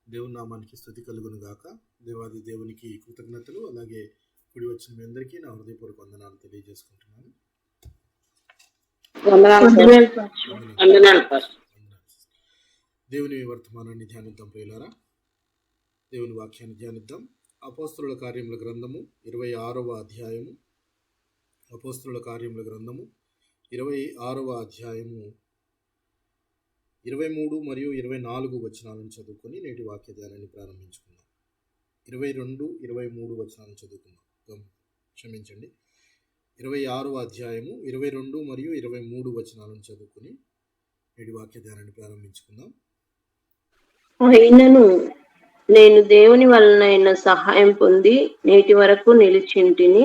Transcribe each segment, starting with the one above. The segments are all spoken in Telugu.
దేవుని నామానికి స్తుతి కలుగును గాక. దేవాది దేవునికి కృతజ్ఞతలు. అలాగే కూడి వచ్చిన మీ అందరికీ నా హృదయపూర్వక వందనాలు తెలియజేసుకుంటున్నాను. దేవుని వర్తమానాన్ని ధ్యానిద్దాం ప్రియులారా. దేవుని వాక్యాన్ని ధ్యానిద్దాం. అపోస్తలుల కార్యముల గ్రంథము 26వ అధ్యాయము. అపోస్తలుల కార్యముల గ్రంథము 26వ అధ్యాయము 23 మరియు 24 వచనాలను చదువుకొని నేటి వాక్య ధ్యానాన్ని ప్రారంభించుకుందాం. 22, 23 వచనాలను చదువుకుందాం. క్షమించండి, 26వ అధ్యాయము 22 మరియు 23 వచనాలను చదువుకొని నేటి వాక్య ధ్యానాన్ని ప్రారంభించుకుందాం. అయినను నేను దేవుని వలనైన సహాయం పొంది నేటి వరకు నిలిచింటిని.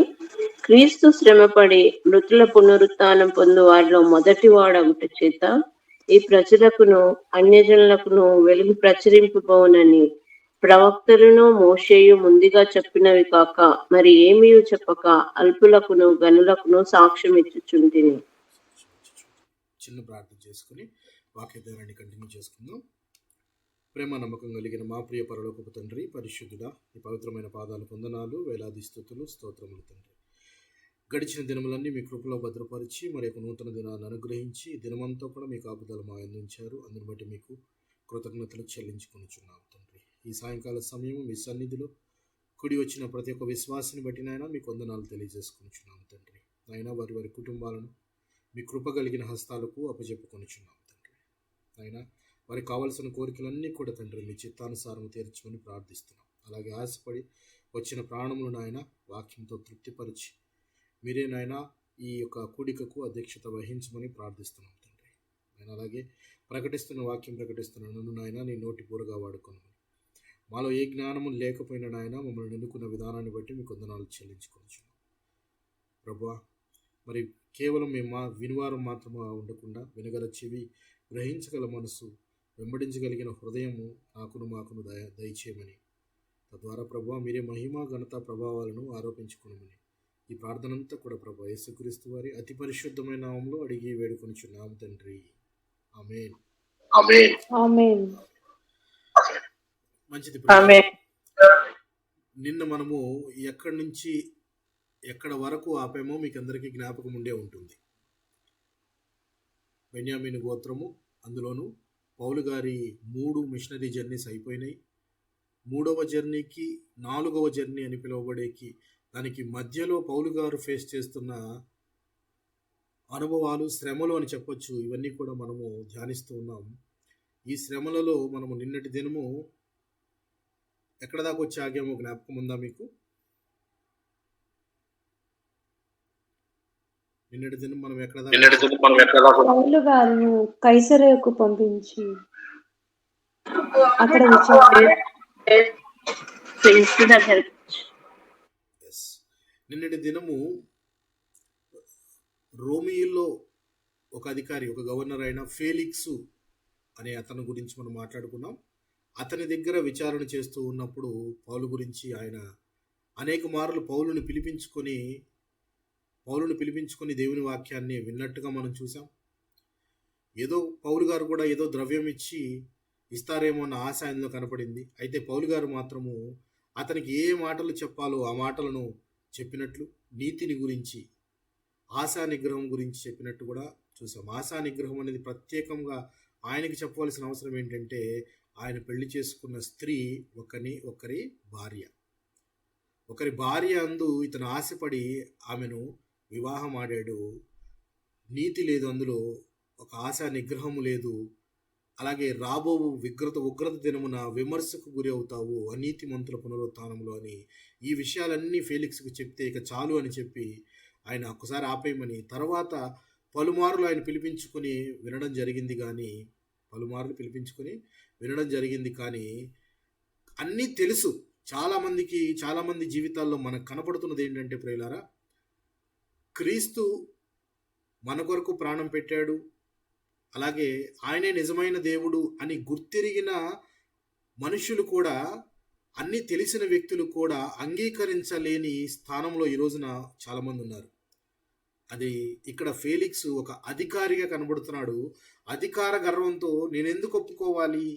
క్రీస్తు శ్రమపడి మృతుల పునరుత్థానం పొందు వారిలో మొదటి వాడగుట చేత ఈ ప్రజలకును అన్యజనులకును వెలుగు ప్రచురింపబోనని ప్రవక్తలను మోషేయు ముందుగా చెప్పినవి కాక మరి ఏమీ చెప్పక అల్పులకును గనులకును సాక్ష్యం ఇచ్చుచుంటిని. చిన్న ప్రార్థన చేసుకుని వాక్య ధ్యానాన్ని కంటిన్యూ చేసుకుందాం. ప్రేమ నమ్మకం కలిగిన మా ప్రియ పరలోకపు తండ్రి, పరిశుద్ధుడా, ఈ పవిత్రమైన పాదాలు వందనాలు, వేలాది స్తుతులు, స్తోత్రములు తండ్రి. గడిచిన దినములన్నీ మీ కృపలో భద్రపరిచి మరి ఒక నూతన దినాన్ని అనుగ్రహించి దినమంతా కూడా మీ కాపుదల మా అందించారు. అందుని బట్టి మీకు కృతజ్ఞతలు చెల్లించుకొనిచున్నాం తండ్రి. ఈ సాయంకాల సమయం మీ సన్నిధిలో కుడి వచ్చిన ప్రతి ఒక్క విశ్వాసాన్ని బట్టి నాయన మీకు వందనాలు తెలియజేసుకొనిచున్నాం తండ్రి. నాయన వారి వారి కుటుంబాలను మీ కృప కలిగిన హస్తాలకు అప్పచెప్పుకొనిచున్నాం తండ్రి. నాయన వారికి కావాల్సిన కోరికలన్నీ కూడా తండ్రి మీ చిత్తానుసారం తీర్చుకొని ప్రార్థిస్తున్నాం. అలాగే ఆశపడి వచ్చిన ప్రాణములు నాయన వాక్యంతో తృప్తిపరిచి మీరే నాయన ఈ యొక్క కూడికకు అధ్యక్షత వహించమని ప్రార్థిస్తున్నాం తండ్రి. నేను అలాగే ప్రకటిస్తున్న వాక్యం ప్రకటిస్తున్న నన్ను నాయన నీ నోటి పూరగా వాడుకోమని, మాలో ఏ జ్ఞానము లేకపోయినా నాయన మమ్మల్ని ఎన్నుకున్న విధానాన్ని బట్టి మీకు వందనాలు చెల్లించుకొనిచున్నాం ప్రభువా. మరి కేవలం మేము వినివారం మాత్రమే ఉండకుండా వినగల చెవి, గ్రహించగల మనసు, వెంబడించగలిగిన హృదయము మాకును దయచేయమని, తద్వారా ప్రభువా మీరే మహిమ ఘనత ప్రభావాలను ఆరోపించుకోమని ఈ ప్రార్థనంతా కూడా ప్రభు యేసుక్రీస్తు వారి అతి పరిశుద్ధమైన నామములో అడిగి వేడుకొనిచున్నాం తండ్రి. ఆమేన్. మంచిది. నిన్న మనము ఎక్కడి నుంచి ఎక్కడ వరకు ఆపామో మీకు అందరికీ జ్ఞాపకం ఉండే ఉంటుంది. బెన్యామీను గోత్రము, అందులోను పౌలు గారి 3 మిషనరీ జర్నీస్ అయిపోయినాయి. 3వ జర్నీకి 4వ జర్నీ అని పిలువబడేకి దానికి మధ్యలో పౌలు గారు ఫేస్ చేస్తున్న అనుభవాలు, శ్రమలు అని చెప్పొచ్చు. ఇవన్నీ కూడా మనము ధ్యానిస్తూ ఉన్నాం. ఈ శ్రమలలో మనము నిన్నటి దినము ఎక్కడ దాకా వచ్చి ఆగామో జ్ఞాపకం ఉందా మీకు? నిన్నటి దినం మనం ఎక్కడ దాకా పౌలు గారిని కైసరయకు పంపించి అక్కడ నిన్నటి దినము రోమియోలో ఒక అధికారి, ఒక గవర్నర్ అయిన ఫేలిక్స్ అనే అతని గురించి మనం మాట్లాడుకున్నాం. అతని దగ్గర విచారణ చేస్తూ ఉన్నప్పుడు పౌలు గురించి ఆయన అనేక మార్లు పౌలుని పిలిపించుకొని దేవుని వాక్యాన్ని విన్నట్టుగా మనం చూసాం. ఏదో పౌలు గారు కూడా ఏదో ద్రవ్యం ఇస్తారేమో అన్న ఆశ ఆయనలో కనపడింది. అయితే పౌలు గారు మాత్రము అతనికి ఏ మాటలు చెప్పాలో ఆ మాటలను చెప్పినట్లు, నీతిని గురించి, ఆశా నిగ్రహం గురించి చెప్పినట్టు కూడా చూసాం. ఆశా నిగ్రహం అనేది ప్రత్యేకంగా ఆయనకి చెప్పవలసిన అవసరం ఏంటంటే ఆయన పెళ్లి చేసుకున్న స్త్రీ ఒకరి భార్య అందు ఇతను ఆశపడి ఆమెను వివాహం ఆడాడు. నీతి లేదు అందులో, ఒక ఆశా నిగ్రహము లేదు. అలాగే రాబో ఉగ్రత దినమున విమర్శకు గురి అవుతావు అనీతిమంతుల పునరుత్థానంలో అని ఈ విషయాలన్నీ ఫేలిక్స్కు చెప్తే ఇక చాలు అని చెప్పి ఆయన ఒక్కసారి ఆపేయమని, తర్వాత పలుమార్లు ఆయన పిలిపించుకొని వినడం జరిగింది. కానీ అన్నీ తెలుసు. చాలామంది జీవితాల్లో మనకు కనపడుతున్నది ఏంటంటే ప్రియులారా, క్రీస్తు మన కొరకు ప్రాణం పెట్టాడు, అలాగే ఆయనే నిజమైన దేవుడు అని గుర్తిరిగిన మనుషులు కూడా, అన్నీ తెలిసిన వ్యక్తులు కూడా అంగీకరించలేని స్థానంలో ఈ రోజున చాలామంది ఉన్నారు. అది ఇక్కడ ఫేలిక్స్ ఒక అధికారిగా కనబడుతున్నాడు. అధికార గర్వంతో నేనెందుకు ఒప్పుకోవాలి,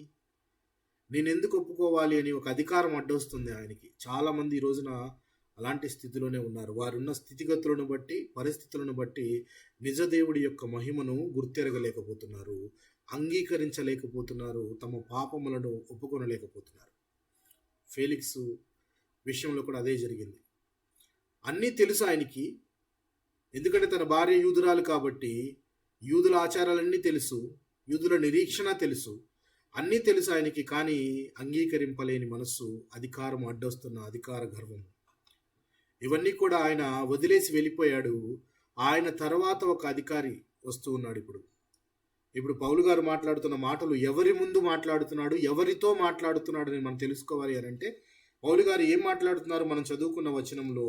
నేను ఎందుకు ఒప్పుకోవాలి అని ఒక అధికారం అడ్డొస్తుంది ఆయనకి. చాలామంది ఈ రోజున అలాంటి స్థితిలోనే ఉన్నారు. వారున్న స్థితిగతులను బట్టి, పరిస్థితులను బట్టి నిజ దేవుడి యొక్క మహిమను గుర్తెరగలేకపోతున్నారు, అంగీకరించలేకపోతున్నారు, తమ పాపములను ఒప్పుకొనలేకపోతున్నారు. ఫేలిక్స్ విషయంలో కూడా అదే జరిగింది. అన్నీ తెలుసు ఆయనకి, ఎందుకంటే తన భార్య యూదురాలు కాబట్టి యూదుల ఆచారాలన్నీ తెలుసు, యూదుల నిరీక్షణ తెలుసు, అన్నీ తెలుసు ఆయనకి. కానీ అంగీకరింపలేని మనస్సు, అధికారం అడ్డొస్తున్న అధికార గర్వం, ఇవన్నీ కూడా ఆయన వదిలేసి వెళ్ళిపోయాడు. ఆయన తర్వాత ఒక అధికారి వస్తూ ఉన్నాడు. ఇప్పుడు పౌలు గారు మాట్లాడుతున్న మాటలు ఎవరి ముందు మాట్లాడుతున్నాడు, ఎవరితో మాట్లాడుతున్నాడు అని మనం తెలుసుకోవాలి అని అంటే, పౌలు గారు ఏం మాట్లాడుతున్నారు మనం చదువుకున్న వచనంలో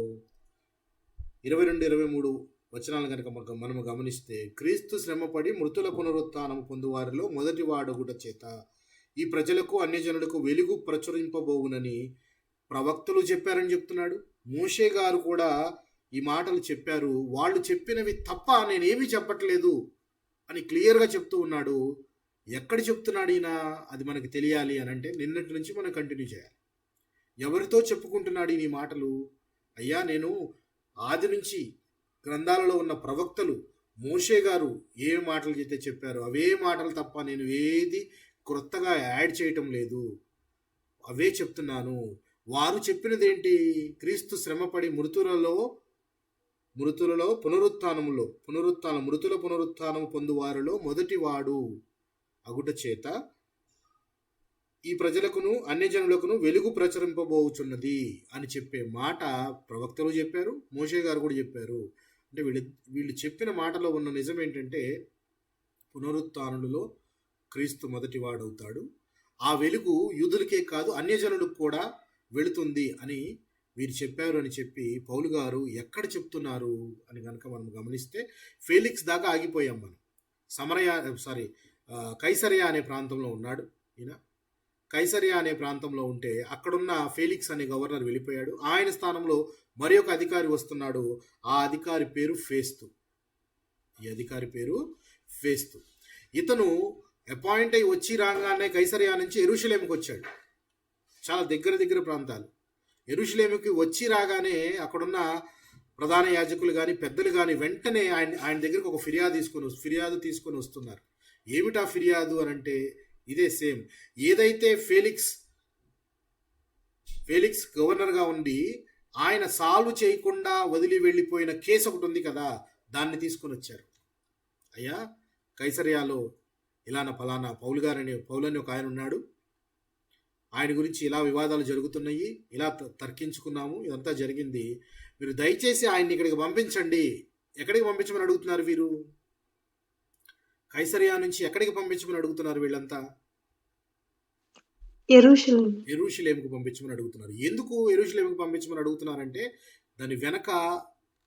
22-23 వచనాలు కనుక మనము గమనిస్తే, క్రీస్తు శ్రమపడి మృతుల పునరుత్థానం పొందువారిలో మొదటి వాడగుట చేత ఈ ప్రజలకు అన్యజనులకు వెలుగు ప్రచురింపబోవునని ప్రవక్తలు చెప్పారని చెప్తున్నాడు. మోషే గారు కూడా ఈ మాటలు చెప్పారు. వాళ్ళు చెప్పినవి తప్ప నేనేమీ చెప్పట్లేదు అని క్లియర్గా చెప్తూ ఉన్నాడు. ఎక్కడ చెప్తున్నాడు ఈయన, అది మనకి తెలియాలి అని అంటే నిన్నటి నుంచి మనం కంటిన్యూ చేయాలి. ఎవరితో చెప్పుకుంటున్నాడు ఈ మాటలు? అయ్యా, నేను ఆది నుంచి గ్రంథాలలో ఉన్న ప్రవక్తలు, మోషే గారు ఏ మాటలు అయితే చెప్పారో అవే మాటలు తప్ప నేను ఏది క్రొత్తగా యాడ్ చేయటం లేదు, అవే చెప్తున్నాను. వారు చెప్పినది ఏంటి? క్రీస్తు శ్రమపడి మృతుల పునరుత్థానం పొందువారిలో మొదటి వాడు అగుట చేత ఈ ప్రజలకును అన్యజనులకును వెలుగు ప్రచురింపబోచున్నది అని చెప్పే మాట ప్రవక్తలు చెప్పారు, మోషే గారు కూడా చెప్పారు. అంటే వీళ్ళు చెప్పిన మాటలో ఉన్న నిజం ఏంటంటే, పునరుత్థానులలో క్రీస్తు మొదటి వాడవుతాడు, ఆ వెలుగు యూదులకే కాదు అన్యజనులకు కూడా వెళుతుంది అని వీరు చెప్పారు అని చెప్పి పౌలు గారు ఎక్కడ చెప్తున్నారు అని కనుక మనం గమనిస్తే, ఫేలిక్స్ దాకా ఆగిపోయాం మనం. కైసరియా అనే ప్రాంతంలో ఉన్నాడు ఈయన. కైసరియా అనే ప్రాంతంలో ఉంటే అక్కడున్న ఫేలిక్స్ అనే గవర్నర్ వెళ్ళిపోయాడు. ఆయన స్థానంలో మరి ఒక అధికారి వస్తున్నాడు. ఆ అధికారి పేరు ఫేస్తు. ఈ అధికారి పేరు ఫేస్తు. ఇతను అపాయింట్ అయి వచ్చి రాగానే కైసరియా నుంచి యెరూషలేముకి వచ్చాడు. చాలా దగ్గర ప్రాంతాలు. యెరూషలేముకి వచ్చి రాగానే అక్కడున్న ప్రధాన యాజకులు కానీ పెద్దలు కానీ వెంటనే ఆయన దగ్గరికి ఒక ఫిర్యాదు తీసుకొని వస్తున్నారు. ఏమిటా ఫిర్యాదు అని అంటే, ఇదే సేమ్ ఏదైతే ఫేలిక్స్ గవర్నర్గా ఉండి ఆయన సాల్వ్ చేయకుండా వదిలి వెళ్ళిపోయిన కేసు ఒకటి ఉంది కదా, దాన్ని తీసుకొని వచ్చారు. అయ్యా, కైసరియాలో ఫలానా పౌలు అని ఒక ఆయన ఉన్నాడు, ఆయన గురించి ఇలా వివాదాలు జరుగుతున్నాయి, ఇలా తర్కించుకున్నాము, ఇదంతా జరిగింది, మీరు దయచేసి ఆయన్ని ఇక్కడికి పంపించండి. ఎక్కడికి పంపించమని అడుగుతున్నారు వీరు? కైసరియా నుంచి ఎక్కడికి పంపించమని అడుగుతున్నారు వీళ్ళంతా? యెరూషలేముకు పంపించమని అడుగుతున్నారు. ఎందుకు యెరూషలేముకు పంపించమని అడుగుతున్నారంటే, దాని వెనక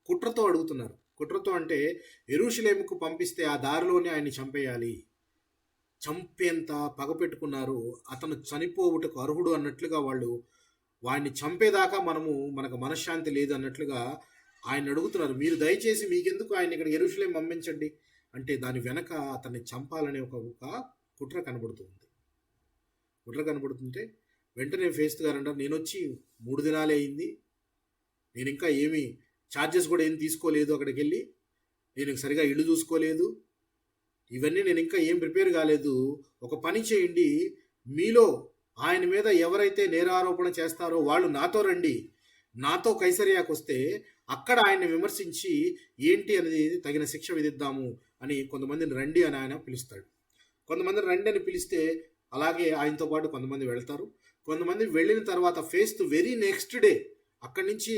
కుట్రతో అడుగుతున్నారు. కుట్రతో అంటే, యెరూషలేముకు పంపిస్తే ఆ దారిలోనే ఆయన్ని చంపేయాలి, చంపేంత పగ పెట్టుకున్నారు, అతను చనిపోవుటకు అర్హుడు అన్నట్లుగా వాళ్ళు వాడిని చంపేదాకా మనకు మనశ్శాంతి లేదు అన్నట్లుగా ఆయన అడుగుతున్నారు. మీరు దయచేసి మీకెందుకు ఆయన ఇక్కడ యెరూషలేం పంపించండి అంటే, దాని వెనక అతన్ని చంపాలనే ఒక కుట్ర కనబడుతుంటే వెంటనే ఫేస్తు గారు అంటారు, నేను వచ్చి 3 దినాలే అయింది, నేను ఇంకా ఏమీ ఛార్జెస్ కూడా ఏం తీసుకోలేదు, అక్కడికి వెళ్ళి నేను సరిగా ఇల్లు చూసుకోలేదు, ఇవన్నీ నేను ఇంకా ఏం ప్రిపేర్ కాలేదు. ఒక పని చేయండి, మీలో ఆయన మీద ఎవరైతే నేరారోపణ చేస్తారో వాళ్ళు నాతో రండి, నాతో కైసరియాకు వస్తే అక్కడ ఆయన్ని విమర్శించి ఏంటి అనేది తగిన శిక్ష విధిద్దాము అని కొంతమందిని రండి అని ఆయన పిలుస్తాడు. కొంతమందిని రండి అని పిలిస్తే అలాగే ఆయనతో పాటు కొంతమంది వెళ్తారు. కొంతమంది వెళ్ళిన తర్వాత ఫేస్తు వెరీ నెక్స్ట్ డే అక్కడి నుంచి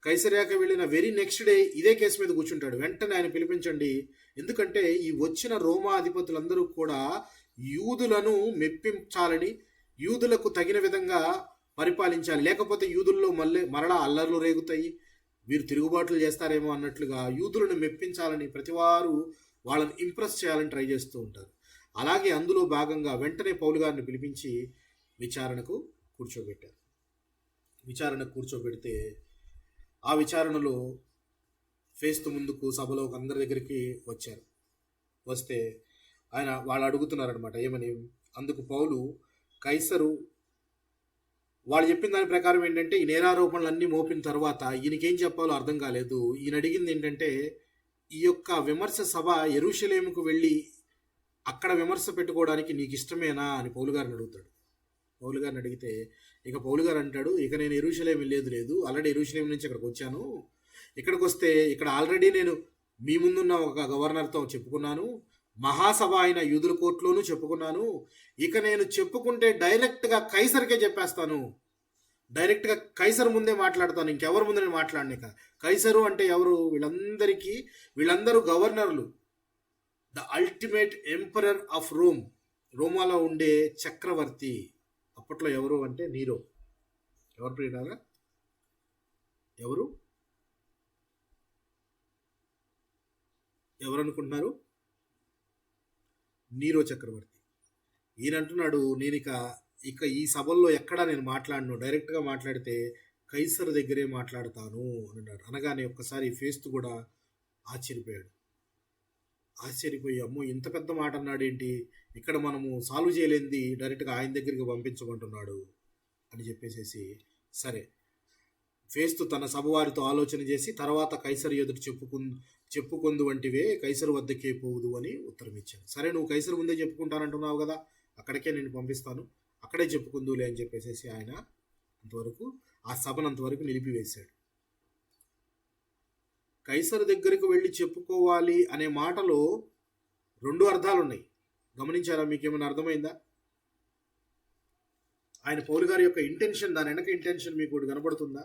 కైసరియాకి వెళ్ళిన వెరీ నెక్స్ట్ డే ఇదే కేసు మీద కూర్చుంటాడు. వెంటనే ఆయన పిలిపించండి, ఎందుకంటే ఈ వచ్చిన రోమా అధిపతులందరూ కూడా యూదులను మెప్పించాలని, యూదులకు తగిన విధంగా పరిపాలించాలి, లేకపోతే యూదుల్లో మరలా అల్లర్లు రేగుతాయి, వీరు తిరుగుబాట్లు చేస్తారేమో అన్నట్లుగా యూదులను మెప్పించాలని ప్రతివారు వాళ్ళని ఇంప్రెస్ చేయాలని ట్రై చేస్తూ ఉంటారు. అలాగే అందులో భాగంగా వెంటనే పౌలు గారిని పిలిపించి విచారణకు కూర్చోబెడితే ఆ విచారణలో ఫేస్తు ముందుకు సభలో అందరి దగ్గరికి వస్తే వాళ్ళు అడుగుతున్నారనమాట ఏమని. అందుకు పౌలు, కైసరు వాళ్ళు చెప్పిన దాని ప్రకారం ఏంటంటే ఈ నేరారోపణలు అన్నీ మోపిన తర్వాత ఈయనకేం చెప్పాలో అర్థం కాలేదు. ఈయన అడిగింది ఏంటంటే ఈ యొక్క విమర్శ సభ యెరూషలేముకు వెళ్ళి అక్కడ విమర్శ పెట్టుకోవడానికి నీకు ఇష్టమేనా అని పౌలు గారిని అడుగుతాడు. పౌలు గారిని అడిగితే ఇక పౌలు గారు అంటాడు, ఇక నేను యెరూషలేం వెళ్ళేది లేదు, ఆల్రెడీ యెరూషలేం నుంచి ఇక్కడికి వచ్చాను. ఇక్కడికి వస్తే ఇక్కడ ఆల్రెడీ నేను మీ ముందున్న ఒక గవర్నర్తో చెప్పుకున్నాను, మహాసభ అయిన యూదుల కోర్టులోనూ చెప్పుకున్నాను. ఇక నేను చెప్పుకుంటే డైరెక్ట్గా కైసర్కే చెప్పేస్తాను, డైరెక్ట్గా కైసర్ ముందే మాట్లాడతాను, ఇంకెవరి ముందు నేను మాట్లాడను. ఇక కైసరు అంటే ఎవరు? వీళ్ళందరూ గవర్నర్లు, the ultimate emperor of Rome, రోమాలో ఉండే చక్రవర్తి. అప్పట్లో ఎవరు అంటే నీరో. ఎవరు ప్రియులారా? ఎవరు అనుకుంటున్నారు? నీరో చక్రవర్తి. ఈయన అంటున్నాడు, నేను ఇక ఈ సభల్లో ఎక్కడా నేను మాట్లాడను, డైరెక్ట్గా మాట్లాడితే కైసర్ దగ్గరే మాట్లాడతాను అన్నాడు. అనగానే ఒక్కసారి ఫేస్తు కూడా ఆశ్చర్యపోయి అమ్మో ఇంత పెద్ద మాట అన్నాడు ఏంటి, ఇక్కడ మనము సాల్వ్ చేయలేంది డైరెక్ట్గా ఆయన దగ్గరికి పంపించమంటున్నాడు అని చెప్పేసేసి, సరే ఫేస్తు తన సభవారితో ఆలోచన చేసి తర్వాత కైసరు ఎదుటి చెప్పుకొందు వంటివే కైసరు వద్దకే పోవుదు అని ఉత్తరం ఇచ్చాను. సరే నువ్వు కైసరు ముందే చెప్పుకుంటానంటున్నావు కదా, అక్కడికే నేను పంపిస్తాను, అక్కడే చెప్పుకుందులే అని చెప్పేసి ఆయన ఆ సభను అంతవరకు నిలిపివేశాడు. కైసరు దగ్గరకు వెళ్ళి చెప్పుకోవాలి అనే మాటలో 2 అర్థాలు ఉన్నాయి. గమనించారా? మీకేమైనా అర్థమైందా? ఆయన పౌలు గారి యొక్క ఇంటెన్షన్, దాని వెనక ఇంటెన్షన్ మీకు ఒకటి కనపడుతుందా?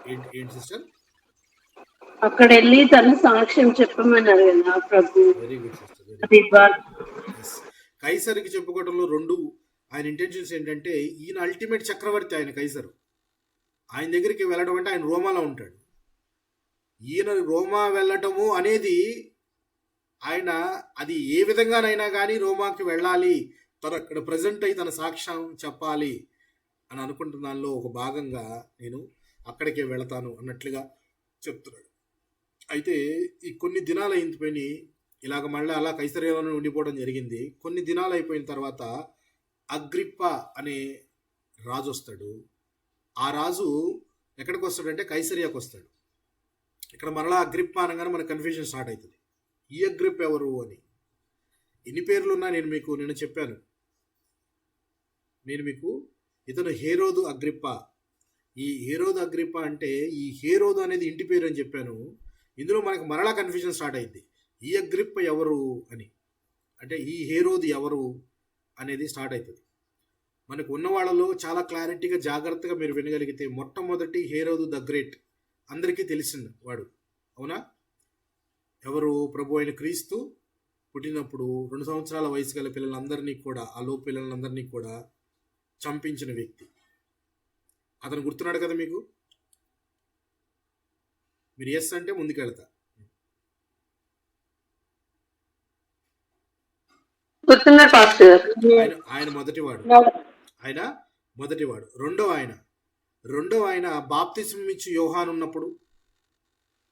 ఏంటి సిస్టర్? అక్కడ వెళ్ళి తన సాక్ష్యం చెప్పమన్నారు కదా ప్రభు. Very good sister. కైసరికి చెప్పుకోవడంలో 2 ఆయన ఇంటెన్షన్స్ ఏంటంటే, ఈయన అల్టిమేట్ చక్రవర్తి, ఆయన కైసరు. ఆయన దగ్గరికి వెళ్ళడం అంటే ఆయన రోమాలో ఉంటాడు. ఈయన రోమా వెళ్ళటము అనేది ఆయన అది ఏ విధంగానైనా కానీ రోమాకి వెళ్ళాలి, తను అక్కడ ప్రజెంట్ అయ్యి తన సాక్ష్యం చెప్పాలి అని అనుకుంటున్న దానిలో ఒక భాగంగా నేను అక్కడికే వెళతాను అన్నట్లుగా చెప్తున్నాడు. అయితే ఈ కొన్ని దినాలు అయిపోయి ఇలాగ మళ్ళీ అలా కైసరేలోనే ఉండిపోవడం జరిగింది. కొన్ని దినాలు అయిపోయిన తర్వాత అగ్రిప్ప అనే రాజు వస్తాడు. ఆ రాజు ఎక్కడికి వస్తాడంటే కైసరియాకు వస్తాడు. ఇక్కడ మరలా అగ్రిప్ప అనగానే మనకు కన్ఫ్యూజన్ స్టార్ట్ అవుతుంది. ఈ అగ్రిప్ప ఎవరు అని. ఎన్ని పేర్లున్నా నేను నిన్న చెప్పాను. ఇతను హేరోదు అగ్రిప్ప. ఈ హేరోదు అగ్రిప్ప అంటే ఈ హేరోదు అనేది ఇంటి పేరు అని చెప్పాను. ఇందులో మనకు మరలా కన్ఫ్యూజన్ స్టార్ట్ అయింది. ఈ అగ్రిప్ప ఎవరు అని, అంటే ఈ హేరోదు ఎవరు అనేది స్టార్ట్ అవుతుంది. మనకు ఉన్న వాళ్ళలో చాలా క్లారిటీగా జాగ్రత్తగా మీరు వినగలిగితే మొట్టమొదటి హేరోదు ద గ్రేట్ అందరికీ తెలిసింది వాడు, అవునా? ఎవరు? ప్రభు అయిన క్రీస్తు పుట్టినప్పుడు 2 సంవత్సరాల వయసు గల పిల్లలందరినీ కూడా, ఆ లోపు పిల్లలందరినీ కూడా చంపించిన వ్యక్తి. అతను గుర్తున్నాడు కదా మీకు? మీరు ఎస్ అంటే ముందుకెళ్తా. ఆయన మొదటివాడు. రెండో ఆయన బాప్తిస్మం ఇచ్చి యోహాను ఉన్నప్పుడు,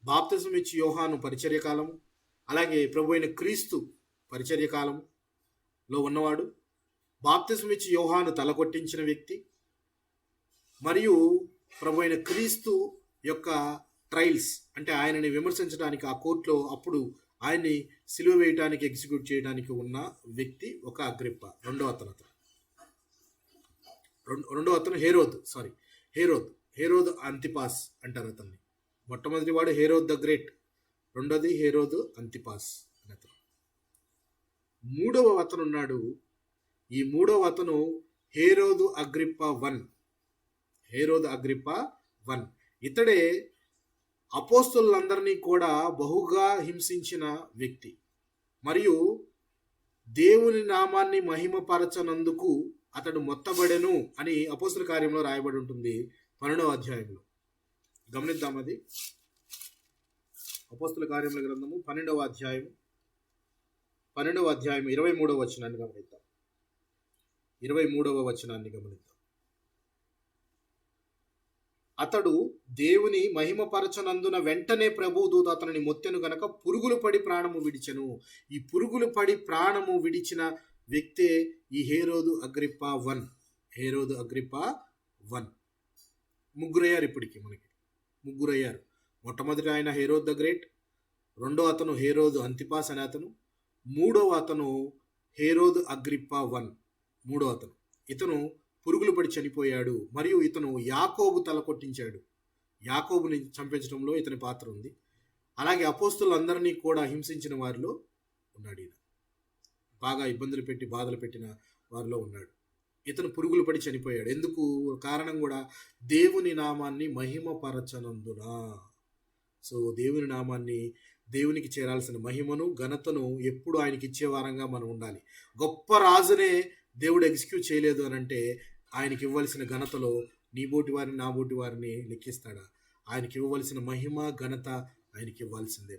బాప్తిస్మం ఇచ్చి యోహాను పరిచర్య కాలము, అలాగే ప్రభు అయిన క్రీస్తు పరిచర్య కాలంలో ఉన్నవాడు, బాప్తిస్మం ఇచ్చి యోహాను తలకొట్టించిన వ్యక్తి, మరియు ప్రభు అయిన క్రీస్తు యొక్క ట్రయల్స్ అంటే ఆయనని విమర్శించడానికి ఆ కోర్టులో అప్పుడు ఆయన్ని సిలువ వేయడానికి ఎగ్జిక్యూట్ చేయడానికి ఉన్న వ్యక్తి ఒక అగ్రిప్ప. రెండో అతను హేరోద్ అంతిపాస్ అంటారు అతన్ని. మొట్టమొదటి వాడు హేరోద్ ద గ్రేట్, రెండోది హేరోద్ అంతిపాస్ అని అతను. మూడవ అతను ఉన్నాడు. ఈ మూడవ అతను హేరోదు అగ్రిప్ప 1. ఇతడే అపోస్తలులందరినీ కూడా బహుగా హింసించిన వ్యక్తి మరియు దేవుని నామాన్ని మహిమపరచనందుకు అతడు మొత్తబడెను అని అపోస్తల కార్యంలో రాయబడి ఉంటుంది 12వ అధ్యాయంలో. గమనిద్దాం, అది అపోస్తల కార్యముల గ్రంథము 12వ అధ్యాయం 23వ వచనాన్ని గమనిద్దాం. 23వ వచనాన్ని గమనిద్దాం. అతడు దేవుని మహిమపరచనందున వెంటనే ప్రభువు దూత అతనిని మొత్తెను గనక పురుగులు పడి ప్రాణము విడిచెను. ఈ పురుగులు పడి ప్రాణము విడిచిన వ్యక్తే ఈ హేరోదు అగ్రిప్పా 1. హేరోదు అగ్రిప్పా 1. ముగ్గురయ్యారు. ఇప్పటికి మనకి ముగ్గురయ్యారు. మొట్టమొదటి ఆయన హేరోద్ ద గ్రేట్, రెండో అతను హేరోదు అంతిపాస్ అనే అతను, మూడవ అతను హేరోదు అగ్రిప్పా 1. మూడో అతను ఇతను పురుగులు పడి చనిపోయాడు. మరియు ఇతను యాకోబు తల కొట్టించాడు. యాకోబుని చంపించడంలో ఇతని పాత్ర ఉంది. అలాగే అపోస్తులందరినీ కూడా హింసించిన వారిలో ఉన్నాడు. ఈయన బాగా ఇబ్బందులు పెట్టి బాధలు పెట్టిన వారిలో ఉన్నాడు. ఇతను పురుగులు పడి చనిపోయాడు. ఎందుకు? కారణం కూడా దేవుని నామాన్ని మహిమపరచనందున. సో దేవుని నామాన్ని, దేవునికి చేరాల్సిన మహిమను ఘనతను ఎప్పుడు ఆయనకి ఇచ్చే వారంగా మనం ఉండాలి. గొప్ప రాజునే దేవుడు ఎగ్జిక్యూట్ చేయలేదు అని అంటే ఆయనకి ఇవ్వవలసిన ఘనతలో నీ బోటి వారిని నా బోటి వారిని లెక్కిస్తాడా? ఆయనకి ఇవ్వవలసిన మహిమ ఘనత ఆయనకి ఇవ్వాల్సిందే.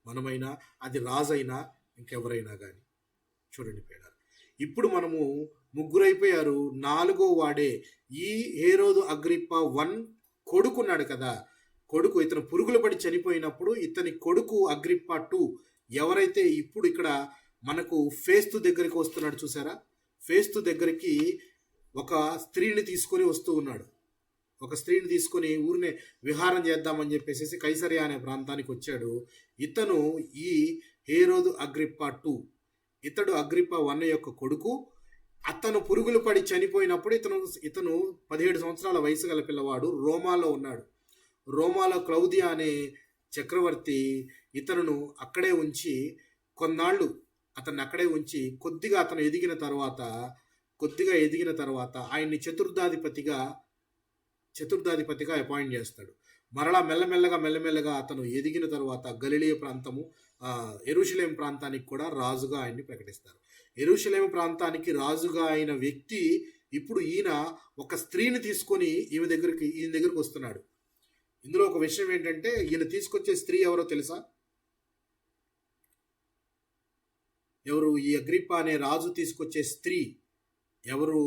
మనమైనా, అది రాజైనా, ఇంకెవరైనా కానీ. చూడండి పేడారు, ఇప్పుడు మనము ముగ్గురైపోయారు. నాలుగో వాడే ఈ హేరోదు అగ్రిప్పా 1 కొడుకున్నాడు కదా. కొడుకు ఇతను పురుగులు పడి చనిపోయినప్పుడు ఇతని కొడుకు అగ్రిప్పా 2 ఎవరైతే ఇప్పుడు ఇక్కడ మనకు ఫేస్తు దగ్గరికి వస్తున్నాడు చూసారా? ఫేస్తు దగ్గరికి ఒక స్త్రీని తీసుకొని వస్తూ ఉన్నాడు. ఒక స్త్రీని తీసుకొని ఊరినే విహారం చేద్దామని చెప్పేసి కైసరియా అనే ప్రాంతానికి వచ్చాడు. ఇతను ఈ హేరోదు అగ్రిప్పా 2, ఇతడు అగ్రిప్పా 1 యొక్క కొడుకు. అతను పురుగులు పడి చనిపోయినప్పుడు ఇతను 17 సంవత్సరాల వయసు గల పిల్లవాడు. రోమాలో ఉన్నాడు. రోమాలో క్లౌదియా అనే చక్రవర్తి ఇతను అక్కడే ఉంచి కొన్నాళ్ళు అతన్ని అక్కడే ఉంచి కొద్దిగా ఎదిగిన తర్వాత ఆయన్ని చతుర్థాధిపతిగా అపాయింట్ చేస్తాడు. మరలా మెల్లమెల్లగా అతను ఎదిగిన తర్వాత గలిలయ ప్రాంతము, యెరూషలేం ప్రాంతానికి కూడా రాజుగా ఆయన్ని ప్రకటిస్తారు. యెరూషలేం ప్రాంతానికి రాజుగా అయిన వ్యక్తి ఇప్పుడు ఈయన ఒక స్త్రీని తీసుకొని ఈయన దగ్గరికి వస్తున్నాడు. ఇందులో ఒక విషయం ఏంటంటే, ఈయన తీసుకొచ్చే స్త్రీ ఎవరో తెలుసా? ఎవరు? ఈ అగ్రిప్పా అనే రాజు తీసుకొచ్చే స్త్రీ ఎవరు?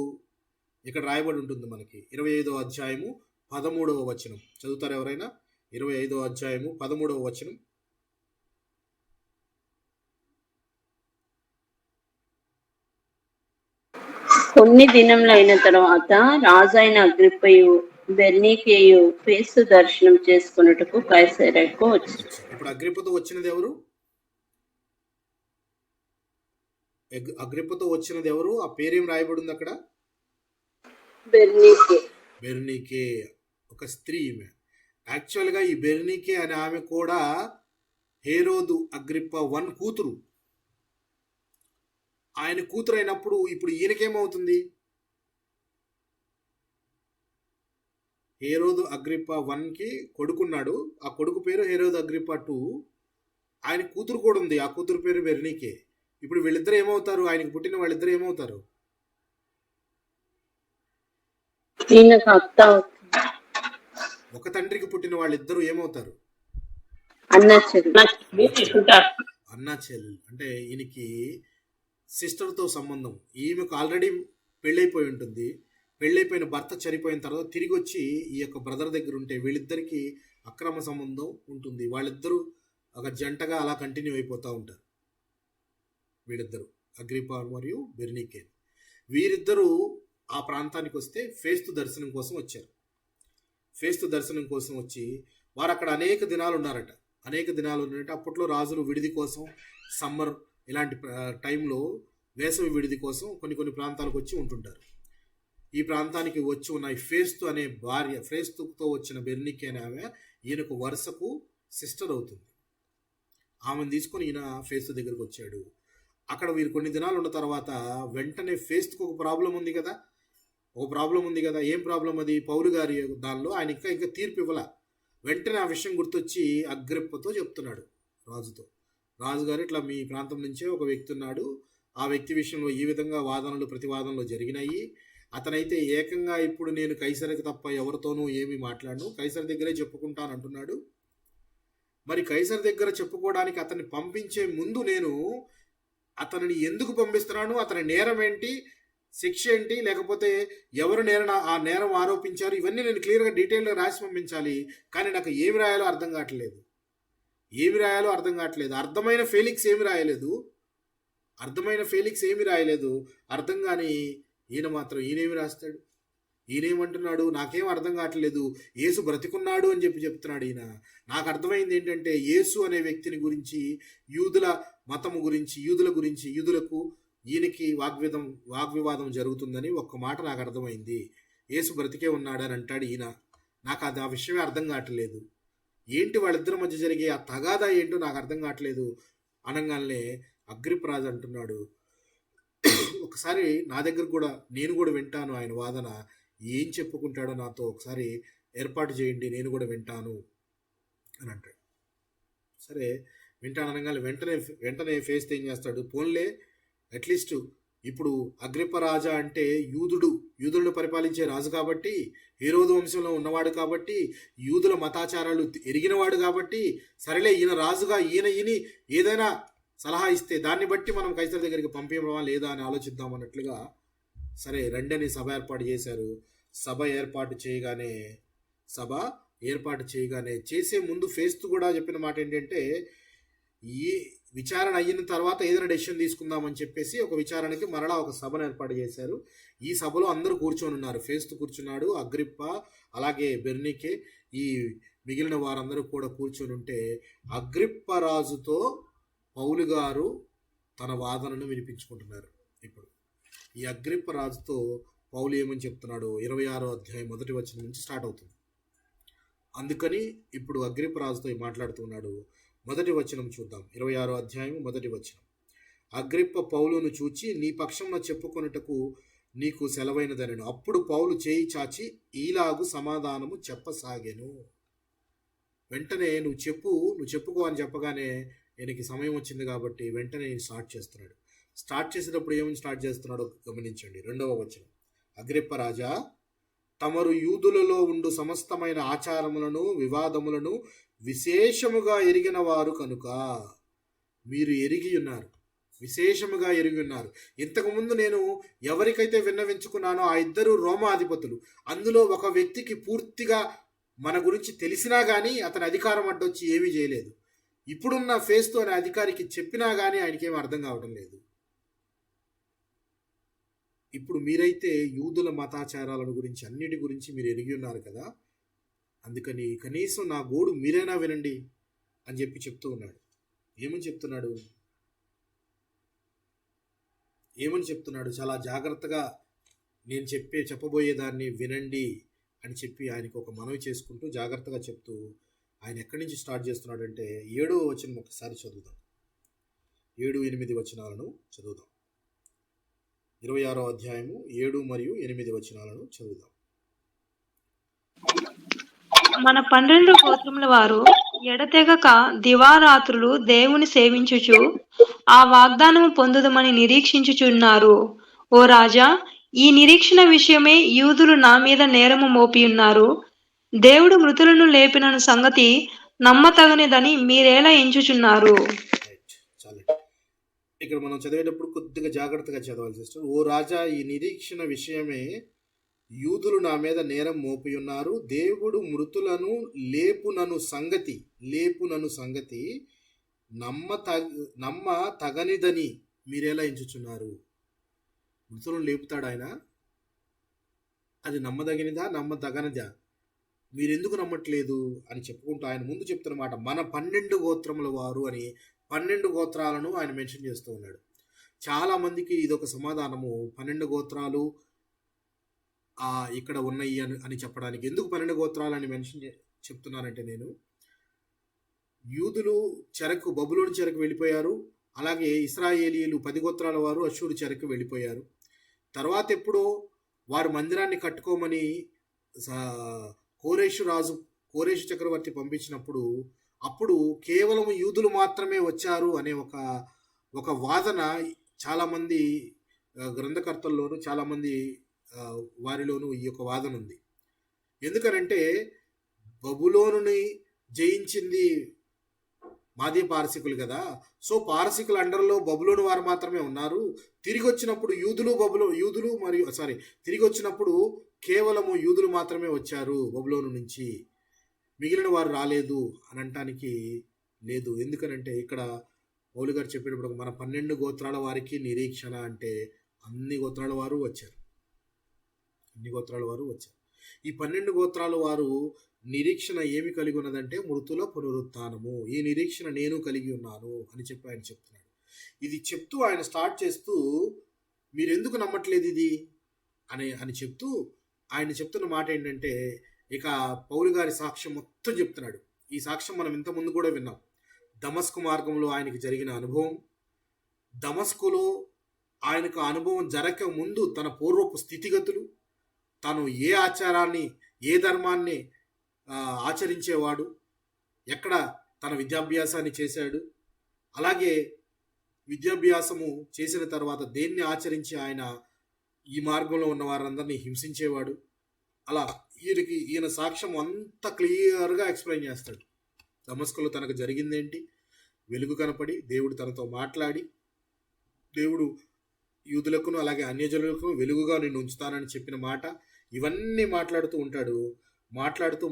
ఇక్కడ రాయబడి ఉంటుంది మనకి 25వ అధ్యాయము 13వ వచనం. చదువుతారు ఎవరైనా? 25వ అధ్యాయము 13వ వచనం. కొన్ని దినములు అయిన తర్వాత రాజైన అగ్రిప్పయు బెర్నీకేయు ఫేస్తు దర్శనం చేసుకున్నట్టుకు కైసరయ్యకు వచ్చారు. ఇప్పుడు అగ్రిప్పతో వచ్చినది ఎవరు? అగ్రిప్పతో వచ్చినది ఎవరు? ఆ పేరేం రాయబడి ఉంది అక్కడ? బెర్నీకే, ఒక స్త్రీ. ఈమె యాక్చువల్గా ఈ బెర్నీకే అనే ఆమె కూడా హేరోదు అగ్రిప్పా 1 కూతురు. ఆయన కూతురు అయినప్పుడు ఇప్పుడు ఈయనకేమవుతుంది? హేరోదు అగ్రిప్పా 1కి కొడుకున్నాడు. ఆ కొడుకు పేరు హేరోదు అగ్రిప్పా 2. ఆయన కూతురు కూడా ఉంది. ఆ కూతురు పేరు బెర్నీకే. ఇప్పుడు వీళ్ళిద్దరు ఏమవుతారు? ఆయనకు పుట్టిన వాళ్ళిద్దరు ఏమవుతారు? ఒక తండ్రికి పుట్టిన వాళ్ళిద్దరు ఏమవుతారు? అన్నా చెల్లి. అంటే ఈయనకి సిస్టర్తో సంబంధం. ఈమెకు ఆల్రెడీ పెళ్ళైపోయి ఉంటుంది. పెళ్ళైపోయిన భర్త చనిపోయిన తర్వాత తిరిగి వచ్చి ఈ యొక్క బ్రదర్ దగ్గర ఉంటే వీళ్ళిద్దరికి అక్రమ సంబంధం ఉంటుంది. వాళ్ళిద్దరూ ఒక జంటగా అలా కంటిన్యూ అయిపోతూ ఉంటారు. వీళ్ళిద్దరు అగ్రిప్పా మరియు బెర్నీకే. వీరిద్దరూ ఆ ప్రాంతానికి వస్తే ఫేస్తు దర్శనం కోసం వచ్చారు. ఫేస్తు దర్శనం కోసం వచ్చి వారు అక్కడ అనేక దినాలు ఉన్నారట. అప్పట్లో రాజులు విడిది కోసం, సమ్మర్ ఇలాంటి టైంలో వేసవి విడిది కోసం కొన్ని ప్రాంతాలకు వచ్చి ఉంటుంటారు. ఈ ప్రాంతానికి వచ్చి ఉన్న ఈ ఫేస్తు అనే భార్య, ఫేస్తుతో వచ్చిన బెర్నీకే అనే ఆమె ఈయనకు వరుసకు సిస్టర్ అవుతుంది. ఆమెను తీసుకొని ఈయన ఫేస్తు దగ్గరకు వచ్చాడు. అక్కడ వీరు కొన్ని దినాలు ఉన్న తర్వాత వెంటనే ఫేస్తుకు ఒక ప్రాబ్లం ఉంది కదా. ఏం ప్రాబ్లం అది? పౌలు గారి దానిలో ఆయన ఇంకా తీర్పు ఇవ్వాల. వెంటనే ఆ విషయం గుర్తొచ్చి అగ్రిప్పతో చెప్తున్నాడు రాజుతో. రాజుగారు ఇట్లా మీ ప్రాంతం నుంచే ఒక వ్యక్తి ఉన్నాడు. ఆ వ్యక్తి విషయంలో ఈ విధంగా వాదనలు ప్రతివాదనలు జరిగినాయి. అతనైతే ఏకంగా ఇప్పుడు నేను కైసరికి తప్ప ఎవరితోనూ ఏమీ మాట్లాడను, కైసర్ దగ్గరే చెప్పుకుంటాను అంటున్నాడు. మరి కైసర్ దగ్గర చెప్పుకోవడానికి అతన్ని పంపించే ముందు నేను అతనిని ఎందుకు పంపిస్తున్నాను, అతని నేరం ఏంటి, శిక్ష ఏంటి, లేకపోతే ఎవరు ఆ నేరం ఆరోపించారు, ఇవన్నీ నేను క్లియర్గా డీటెయిల్గా రాసి పంపించాలి. కానీ నాకు ఏమి రాయాలో అర్థం కావట్లేదు. అర్థమైన ఫెలిక్స్ ఏమి రాయలేదు. అర్థం కాని ఈయనేమి రాస్తాడు? ఈయనేమంటున్నాడు, నాకేం అర్థం కావట్లేదు, యేసు బ్రతికున్నాడు అని చెప్తున్నాడు ఈయన. నాకు అర్థమైంది ఏంటంటే, యేసు అనే వ్యక్తిని గురించి, యూదుల మతము గురించి, యూదులకు ఈయనకి వాగ్వివాదం జరుగుతుందని ఒక్క మాట నాకు అర్థమైంది. యేసు బ్రతికే ఉన్నాడని అంటాడు ఈయన. నాకు అది ఆ విషయమే అర్థం కావట్లేదు. ఏంటి వాళ్ళిద్దరి మధ్య జరిగే ఆ తగాదా ఏంటో నాకు అర్థం కావట్లేదు అనగానే అగ్రిప్పరాజు అంటున్నాడు, ఒకసారి నా దగ్గర కూడా నేను కూడా వింటాను ఆయన వాదన, ఏం చెప్పుకుంటాడో నాతో ఒకసారి ఏర్పాటు చేయండి, నేను కూడా వింటాను అని అంటాడు. సరే వింటాను అనగానే వెంటనే ఫేస్ ఏం చేస్తాడు, పోన్లే అట్లీస్ట్ ఇప్పుడు అగ్రిప్పరాజా అంటే యూదులను పరిపాలించే రాజు కాబట్టి, హేరోదు వంశంలో ఉన్నవాడు కాబట్టి, యూదుల మతాచారాలు ఎరిగినవాడు కాబట్టి, సరేలే ఈయన రాజుగా ఈయన ఏదైనా సలహా ఇస్తే దాన్ని బట్టి మనం కైసర్ దగ్గరికి పంపించమా లేదా అని ఆలోచిద్దాం అన్నట్లుగా సరే రండని సభ ఏర్పాటు చేశారు. సభ ఏర్పాటు చేయగానే చేసే ముందు ఫేస్తు కూడా చెప్పిన మాట ఏంటంటే, ఈ విచారణ అయిన తర్వాత ఏదైనా డెసిషన్ తీసుకుందామని చెప్పేసి ఒక విచారణకి మరలా ఒక సభను ఏర్పాటు చేశారు. ఈ సభలో అందరూ కూర్చొని ఉన్నారు. ఫేస్తు కూర్చున్నాడు, అగ్రిప్ప, అలాగే బెర్నీకే, ఈ మిగిలిన వారందరూ కూడా కూర్చొని ఉంటే అగ్రిప్ప రాజుతో పౌలు గారు తన వాదనను వినిపించుకుంటున్నారు. ఇప్పుడు ఈ అగ్రిప్ప రాజుతో పౌలు ఏమని చెప్తున్నాడు 26వ అధ్యాయం 1వ వచనం నుంచి స్టార్ట్ అవుతుంది. అందుకని ఇప్పుడు అగ్రిప్ప రాజుతో మాట్లాడుతున్నాడు. 1వ వచనం చూద్దాం. 26వ అధ్యాయం 1వ వచనం. అగ్రిప్ప పౌలును చూచి, నీ పక్షంలో చెప్పుకొనుటకు నీకు సెలవైనదనెను. అప్పుడు పౌలు చేయి చాచి ఈలాగు సమాధానము చెప్పసాగెను. వెంటనే నువ్వు చెప్పుకో అని చెప్పగానే ఈయనకి సమయం వచ్చింది కాబట్టి వెంటనే ఈయన స్టార్ట్ చేసేటప్పుడు ఏమని స్టార్ట్ చేస్తున్నాడో గమనించండి. 2వ వచనం. అగ్రిప్ప రాజా, తమరు యూదులలో ఉండు సమస్తమైన ఆచారములను వివాదములను విశేషముగా ఎరిగిన వారు కనుక మీరు విశేషముగా ఎరిగి ఉన్నారు. ఇంతకుముందు నేను ఎవరికైతే విన్నవించుకున్నానో ఆ ఇద్దరు రోమాధిపతులు, అందులో ఒక వ్యక్తికి పూర్తిగా మన గురించి తెలిసినా కానీ అతని అధికారం అడ్డొచ్చి ఏమీ చేయలేదు. ఇప్పుడున్న ఫేస్తు అనే అధికారికి చెప్పినా కానీ ఆయనకేం అర్థం కావడం లేదు. ఇప్పుడు మీరైతే యూదుల మతాచారాలను గురించి అన్నిటి గురించి మీరు ఎరిగి ఉన్నారు కదా, అందుకని కనీసం నా గోడు మీరైనా వినండి అని చెప్తూ ఉన్నాడు. ఏమని చెప్తున్నాడు? చాలా జాగ్రత్తగా నేను చెప్పబోయేదాన్ని వినండి అని చెప్పి ఆయనకు ఒక మనవి చేసుకుంటూ జాగ్రత్తగా చెప్తూ ఆయన ఎక్కడి నుంచి స్టార్ట్ చేస్తున్నాడంటే 7వ వచనం ఒకసారి చదువుదాం. 7-8 వచనాలను చదువుదాం. 26వ అధ్యాయము 7 మరియు 8 వచనాలను చదువుదాం. మన 12 గోత్రముల వారు ఎడతెగక దివారాత్రులు దేవుని సేవించుచు ఆ వాగ్దానము పొందుదమని నిరీక్షించుచున్నారు. ఓ రాజా, ఈ నిరీక్షణ విషయమే యూదులు నా మీద నేరము మోపియున్నారు. దేవుడు మృతులను లేపిన సంగతి నమ్మతగనిదని మీరేలా ఎంచుచున్నారు? ఇక్కడ మనం చదివేటప్పుడు కొద్దిగా జాగ్రత్తగా చదవాలి సిస్టర్. ఓ రాజా, ఈ నిరీక్షణ విషయమే యూదులు నా మీద నేరం మోపియున్నారు. దేవుడు మృతులను లేపునను సంగతి నమ్మ తగనిదని మీరెలా ఎంచుచున్నారు? మృతులను లేపుతాడు ఆయన, అది నమ్మతగనిదా? మీరెందుకు నమ్మట్లేదు అని చెప్పుకుంటూ ఆయన ముందు చెప్తున్నమాట మన 12 గోత్రముల వారు అని 12 గోత్రాలను ఆయన మెన్షన్ చేస్తూ ఉన్నాడు. చాలామందికి ఇదొక సమాధానము, 12 గోత్రాలు ఇక్కడ ఉన్నాయి అని చెప్పడానికి. ఎందుకు 12 గోత్రాలు అని చెప్తున్నానంటే, నేను యూదులు బబులోను చెరకు వెళ్ళిపోయారు. అలాగే ఇశ్రాయేలీయులు 10 గోత్రాల వారు అష్షూరు చెరకు వెళ్ళిపోయారు. తర్వాత ఎప్పుడో వారు మందిరాన్ని కట్టుకోమని కోరేషు చక్రవర్తి పంపించినప్పుడు అప్పుడు కేవలం యూదులు మాత్రమే వచ్చారు అనే ఒక వాదన చాలామంది గ్రంథకర్తల్లోనూ చాలామంది వారిలోనూ ఈ యొక్క వాదన ఉంది. ఎందుకనంటే బబులోనుని జయించింది మాది పారసికులు కదా, సో పారసికుల అండర్లో బబులోను వారు మాత్రమే ఉన్నారు. తిరిగి వచ్చినప్పుడు తిరిగి వచ్చినప్పుడు కేవలము యూదులు మాత్రమే వచ్చారు బబులోను నుంచి, మిగిలిన వారు రాలేదు అని అనటానికి లేదు. ఎందుకనంటే ఇక్కడ పౌలు గారు చెప్పేటప్పుడు మన 12 గోత్రాల వారికి నిరీక్షణ అంటే అన్ని గోత్రాల వారు వచ్చారు. ఈ 12 గోత్రాల వారు నిరీక్షణ ఏమి కలిగి ఉన్నదంటే మృతుల పునరుత్థానము. ఈ నిరీక్షణ నేను కలిగి ఉన్నాను అని చెప్పి ఆయన చెప్తున్నాడు. ఇది చెప్తూ ఆయన స్టార్ట్ చేస్తూ మీరు ఎందుకు నమ్మట్లేదు ఇది అని చెప్తూ ఆయన చెప్తున్న మాట ఏంటంటే, ఇక పౌలు గారి సాక్ష్యం మొత్తం చెప్తున్నాడు. ఈ సాక్ష్యం మనం ఇంతకుముందు కూడా విన్నాం. దమస్కు మార్గంలో ఆయనకి జరిగిన అనుభవం, దమస్కులో ఆయనకు అనుభవం జరగక ముందు తన పూర్వపు స్థితిగతులు, తను ఏ ఆచారాన్ని ఏ ధర్మాన్ని ఆచరించేవాడు, ఎక్కడ తన విద్యాభ్యాసాన్ని చేశాడు, అలాగే విద్యాభ్యాసము చేసిన తర్వాత దేన్ని ఆచరించి ఆయన ఈ మార్గంలో ఉన్న వారందరినీ హింసించేవాడు. అలా ఈయన సాక్ష్యం అంత క్లియర్గా ఎక్స్ప్లెయిన్ చేస్తాడు. దమస్కులో తనకు జరిగిందేంటి, వెలుగు కనపడి దేవుడు తనతో మాట్లాడి, దేవుడు యూదులకును అలాగే అన్యజనులకు వెలుగుగా నిన్ను ఉంచుతానని చెప్పిన మాట, ఇవన్నీ మాట్లాడుతూ ఉంటాడు. మాట్లాడుతూ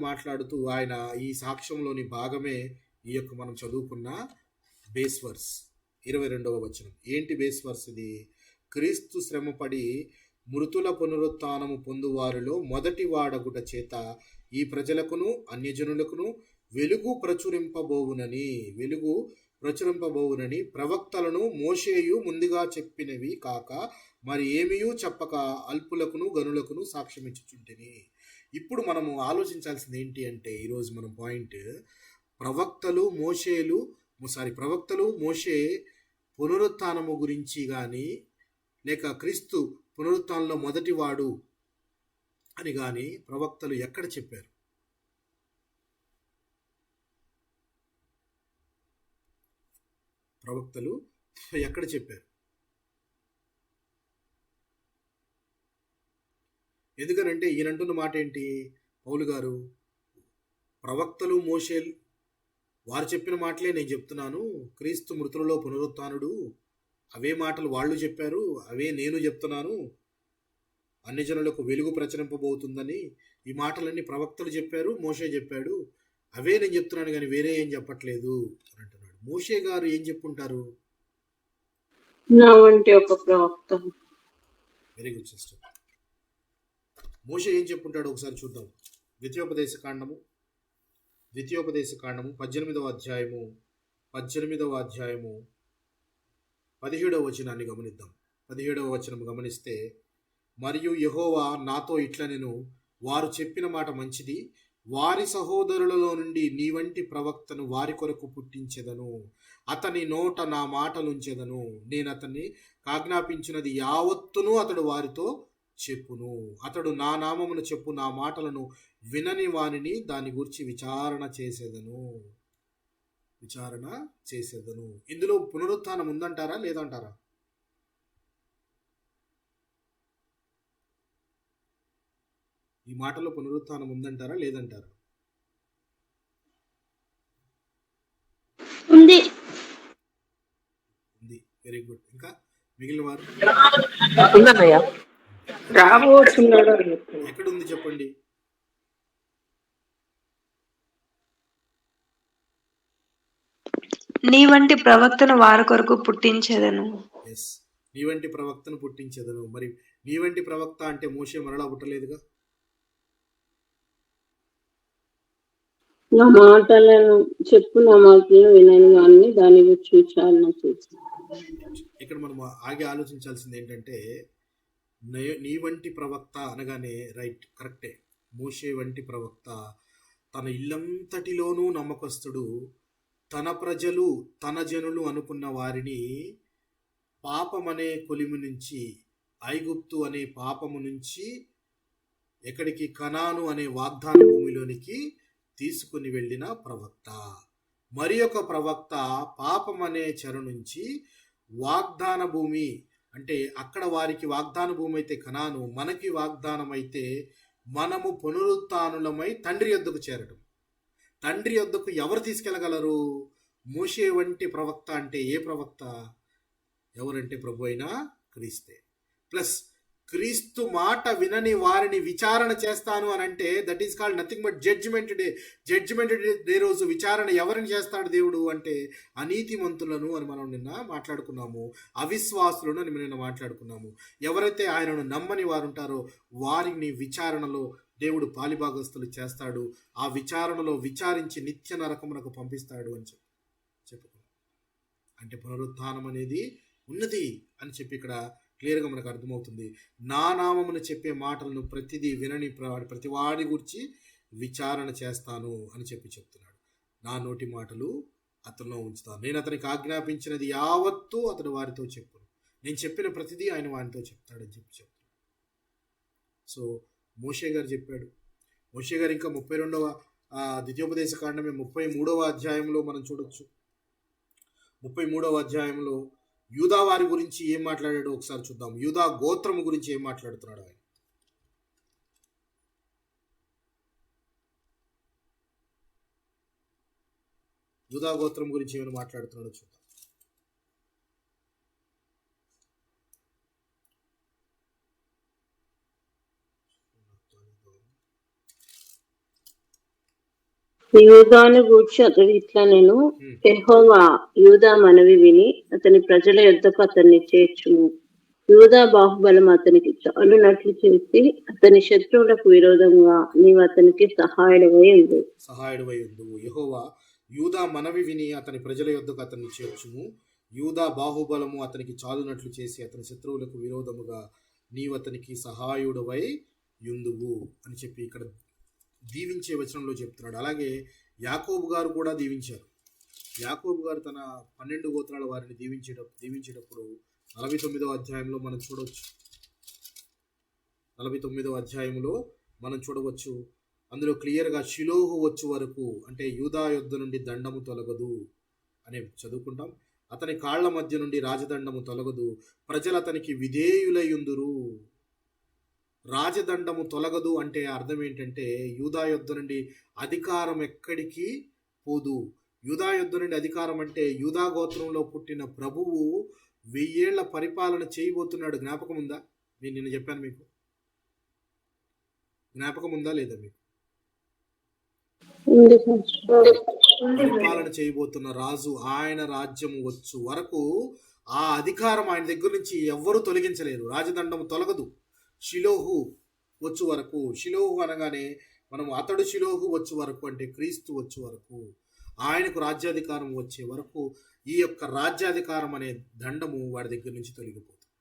ఆయన ఈ సాక్ష్యంలోని భాగమే ఈ యొక్క మనం చదువుకున్న బేస్ వర్స్ 22వ వచనం. ఏంటి బేస్ వర్స్ ఇది? క్రీస్తు శ్రమపడి మృతుల పునరుత్థానము పొందువారిలో మొదటి వాడగుట చేత ఈ ప్రజలకును అన్యజనులకును వెలుగు ప్రచురింపబోవునని ప్రవక్తలను మోషేయు ముందుగా చెప్పినవి కాక మరి ఏమీయూ చెప్పక అల్పులకును గనులకును సాక్ష్యమిచ్చుచుంటిని. ఇప్పుడు మనము ఆలోచించాల్సింది ఏంటి అంటే, ఈరోజు మనం పాయింట్, ప్రవక్తలు మోషే పునరుత్థానము గురించి కానీ లేక క్రీస్తు పునరుత్థానంలో మొదటి వాడు అని కానీ ప్రవక్తలు ఎక్కడ చెప్పారు? ఎందుకనంటే ఈయనంటున్న మాట ఏంటి? పౌలు గారు ప్రవక్తలు మోషే వారు చెప్పిన మాటలే నేను చెప్తున్నాను, క్రీస్తు మృతులలో పునరుత్థానుడు, అవే మాటలు వాళ్ళు చెప్పారు, అవే నేను చెప్తున్నాను, అన్యజనులకు వెలుగు ప్రచురింపబోతుందని ఈ మాటలన్నీ ప్రవక్తలు చెప్పారు, మోషే చెప్పాడు, అవే నేను చెప్తున్నాను కానీ వేరే ఏం చెప్పట్లేదు అని అంటున్నాడు. మోషే గారు ఏం చెప్పుంటారు? నా వంటి ఒక ప్రవక్త. Very good sister. మోషే ఏం చెప్పుంటాడు ఒకసారి చూద్దాం. ద్వితీయోపదేశ కాండము 18వ అధ్యాయము 17వ వచనాన్ని గమనిద్దాం. 17వ వచనం గమనిస్తే, మరియు యెహోవా నాతో ఇట్లనెను, వారు చెప్పిన మాట మంచిది, వారి సహోదరులలో నుండి నీ వంటి ప్రవక్తను వారి కొరకు పుట్టించెదను, అతని నోట నా మాటలుంచెదను, నేను అతన్ని ఆజ్ఞాపించినది యావత్తును అతడు వారితో చెప్పును, అతడు నా నామమును చెప్పు నా మాటలను వినని వానిని దాని గురించి విచారణ చేసేదను. ఇందులో పునరుత్థానం ఉందంటారా లేదంటారా? ఈ మాటలో పునరుత్థానం ఉందంటారా లేదంటారా? ఉంది. Very good. ఇంకా మిగిలిన వారు ఎక్కడ ఉంది చెప్పండి. నీ వంటి ప్రవక్తను వారి కొరకు పుట్టించెదను. ఎస్, నీ వంటి ప్రవక్తను పుట్టించెదను. మరి నీ వంటి ప్రవక్త అంటే మోషే మరలా పుట్టలేదుగా. నా మాటలను వినని వాడిని దాని గురించి విచారణ చేసి. ఇక్కడ మనం ఆగి ఆలోచించాల్సింది ఏంటంటే, నీ వంటి ప్రవక్త అనగానే రైట్, కరెక్టే. మోషే వంటి ప్రవక్త, తన ఇల్లంతటిలోనూ నమ్మకస్తుడు, తన ప్రజలు తన జనులు అనుకున్న వారిని పాపమనే కొలిమి నుంచి, ఐగుప్తు అనే పాపము నుంచి ఎక్కడికి, కనాను అనే వాగ్దాన భూమిలోనికి తీసుకుని వెళ్ళిన ప్రవక్త. మరి ఒక ప్రవక్త పాపమనే చెర నుంచి వాగ్దాన భూమి, అంటే అక్కడ వారికి వాగ్దాన భూమి అయితే కనాను, మనకి వాగ్దానం అయితే మనము పునరుత్థానులమై తండ్రి యొద్దకు చేరటం. తండ్రి యొద్దకు ఎవరు తీసుకెళ్ళగలరు? మోషే వంటి ప్రవక్త అంటే ఏ ప్రవక్త? ఎవరంటే ప్రభు అయిన క్రీస్తే. ప్లస్ క్రీస్తు మాట వినని వారిని విచారణ చేస్తాను అని అంటే that is called nothing but judgement day. Judgement day రోజు విచారణ ఎవరిని చేస్తాడు దేవుడు అంటే అనీతిమంతులను అని మనం నిన్న మాట్లాడుకున్నాము, అవిశ్వాసులను అని నిన్న మాట్లాడుకున్నాము. ఎవరైతే ఆయనను నమ్మని వారు ఉంటారో వారిని విచారణలో దేవుడు పాలిభాగస్తులు చేస్తాడు. ఆ విచారణలో విచారించి నిత్య నరకమునకు పంపిస్తాడు అని చెప్పుకున్నాం. అంటే పునరుత్థానం అనేది ఉన్నది అని చెప్పి ఇక్కడ క్లియర్గా మనకు అర్థమవుతుంది. నా నామమును చెప్పే మాటలను ప్రతిదీ వినని ప్రతి వాడి గురించి విచారణ చేస్తాను అని చెప్తున్నాడు. నా నోటి మాటలు అతనిలో ఉంచుతాను, నేను అతనికి ఆజ్ఞాపించినది యావత్తు అతడు వారితో చెప్పును, నేను చెప్పిన ప్రతిదీ ఆయన వారితో చెప్తాడని చెప్తున్నాడు. సో మోషే గారు చెప్పాడు. మోషే గారు ఇంకా 32వ ద్వితీయోపదేశ కాండమే 33వ అధ్యాయంలో మనం చూడొచ్చు. 33వ అధ్యాయంలో యూదా వారి గురించి ఏం మాట్లాడాడో ఒకసారి చూద్దాం. యూదా గోత్రము గురించి ఏం మాట్లాడుతున్నాడు ఆయన. యూదా గోత్రం గురించి ఏమైనా మాట్లాడుతున్నాడో చూద్దాం. యూదాను గూర్చి అతడు ఇట్లా, నేను యెహోవా యూదా మనవి విని అతని ప్రజల యొద్దకు అతన్ని చేర్చుము. యూదా బాహుబలం అతనికి చాలునట్లు చేసి అతని శత్రువులకు విరోధంగా నీవు అతనికి సహాయుడవై ఉండు. యెహోవా యూదా మనవి విని అతని ప్రజల యొద్దకు అతన్ని చేర్చుము. యూదా బాహుబలము అతనికి చాలునట్లు చేసి అతని శత్రువులకు విరోధముగా నీవు అతనికి సహాయుడవై యుందువు అని చెప్పి ఇక్కడ దీవించే వచనంలో చెప్తున్నాడు. అలాగే యాకోబు గారు కూడా దీవించారు. యాకోబు గారు తన 12 గోత్రాల వారిని దీవించేటప్పుడు 49వ అధ్యాయంలో మనం చూడవచ్చు. 49వ అధ్యాయంలో మనం చూడవచ్చు. అందులో క్లియర్గా షిలోహు వచ్చు వరకు అంటే యూదా యొద్ద నుండి దండము తొలగదు అని చదువుకుంటాం. అతని కాళ్ల మధ్య నుండి రాజదండము తొలగదు, ప్రజలు అతనికి విధేయులయుందురు. రాజదండము తొలగదు అంటే అర్థం ఏంటంటే యూదా యొద్ద నుండి అధికారం ఎక్కడికి పోదు. యూదా యొద్ద నుండి అధికారం అంటే యూదా గోత్రంలో పుట్టిన ప్రభువు 1000 ఏళ్ల పరిపాలన చేయబోతున్నాడు. జ్ఞాపకం ఉందా? నేను నిన్న చెప్పాను మీకు. జ్ఞాపకం ఉందా లేదా మీకు? పరిపాలన చేయబోతున్న రాజు, ఆయన రాజ్యము వచ్చు వరకు ఆ అధికారం ఆయన దగ్గర నుంచి ఎవ్వరూ తొలగించలేరు. రాజదండము తొలగదు. షిలోహు వచ్చు వరకు, షిలోహు అనగానే మనం అతడు షిలోహు వచ్చు వరకు అంటే క్రీస్తు వచ్చు వరకు, ఆయనకు రాజ్యాధికారం వచ్చే వరకు ఈ యొక్క రాజ్యాధికారం అనే దండము వాడి దగ్గర నుంచి తొలగిపోతుంది.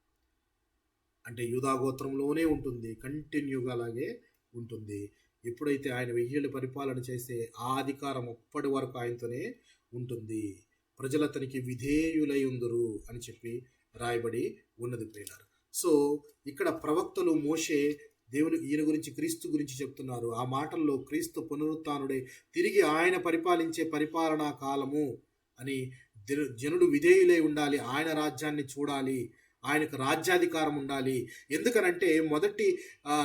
అంటే యూదా గోత్రంలోనే ఉంటుంది, కంటిన్యూగా అలాగే ఉంటుంది. ఎప్పుడైతే ఆయన 1000 ఏళ్ల పరిపాలన చేస్తే ఆ అధికారం అప్పటి వరకు ఆయనతోనే ఉంటుంది. ప్రజలు అతనికి విధేయులై ఉందురు అని చెప్పి రాయబడి ఉన్నది ప్రియులారా. సో ఇక్కడ ప్రవక్తలు మోషే దేవుని ఈయన గురించి క్రీస్తు గురించి చెప్తున్నారు. ఆ మాటల్లో క్రీస్తు పునరుత్థానుడే తిరిగి ఆయన పరిపాలించే పరిపాలనా కాలము అని, జనులు విధేయులై ఉండాలి, ఆయన రాజ్యాన్ని చూడాలి, ఆయనకు రాజ్యాధికారం ఉండాలి. ఎందుకనంటే మొదటి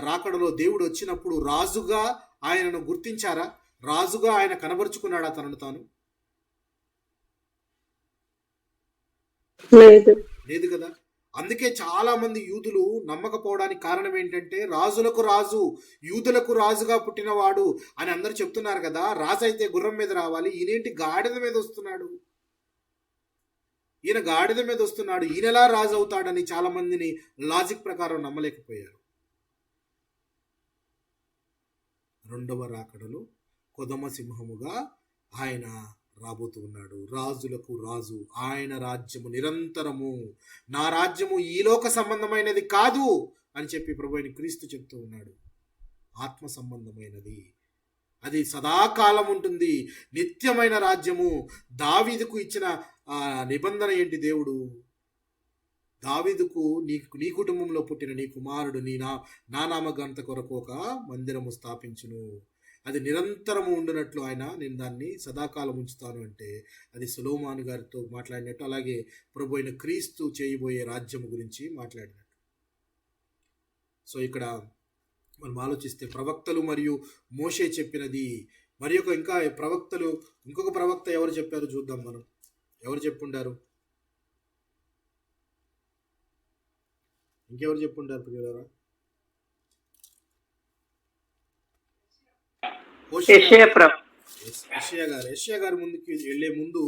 రాకడలో దేవుడు వచ్చినప్పుడు రాజుగా ఆయనను గుర్తించారా? రాజుగా ఆయన కనబరుచుకున్నాడా తనను తాను? లేదు కదా. అందుకే చాలా మంది యూదులు నమ్మకపోవడానికి కారణం ఏంటంటే రాజులకు రాజు, యూదులకు రాజుగా పుట్టినవాడు అని అందరూ చెప్తున్నారు కదా. రాజు అయితే గుర్రం మీద రావాలి, ఈయనేంటి గాడిద మీద వస్తున్నాడు, ఈయన గాడిద మీద వస్తున్నాడు, ఈయనలా రాజు అవుతాడని చాలా మందిని లాజిక్ ప్రకారం నమ్మలేకపోయారు. 2వ రాకడలో కొదమ సింహముగా ఆయన రాబోతూ ఉన్నాడు. రాజులకు రాజు, ఆయన రాజ్యము నిరంతరము, నా రాజ్యము ఈ లోక సంబంధమైనది కాదు అని చెప్పి ప్రభువైన క్రీస్తు చెప్తూ ఉన్నాడు. ఆత్మ సంబంధమైనది, అది సదాకాలం ఉంటుంది, నిత్యమైన రాజ్యము. దావీదుకు ఇచ్చిన నిబంధన ఏంటి? దేవుడు దావీదుకు నీ కుటుంబంలో పుట్టిన నీ కుమారుడు నా నామగంత కొరకు ఒక మందిరము స్థాపించును, అది నిరంతరము ఉండినట్లు నేను దాన్ని సదాకాలం ఉంచుతాను అంటే అది సొలొమోను గారితో మాట్లాడినట్టు, అలాగే ప్రభు అయిన క్రీస్తు చేయబోయే రాజ్యము గురించి మాట్లాడినట్టు. సో ఇక్కడ మనం ఆలోచిస్తే ప్రవక్తలు మరియు మోషే చెప్పినది, మరి ఇంకొక ప్రవక్త ఎవరు చెప్పారు చూద్దాం మనం. ఎవరు చెప్పుండారు? ఇంకెవరు చెప్పుండారు ప్రియులారా? యెషయా గారి ముందుకి వెళ్ళే ముందు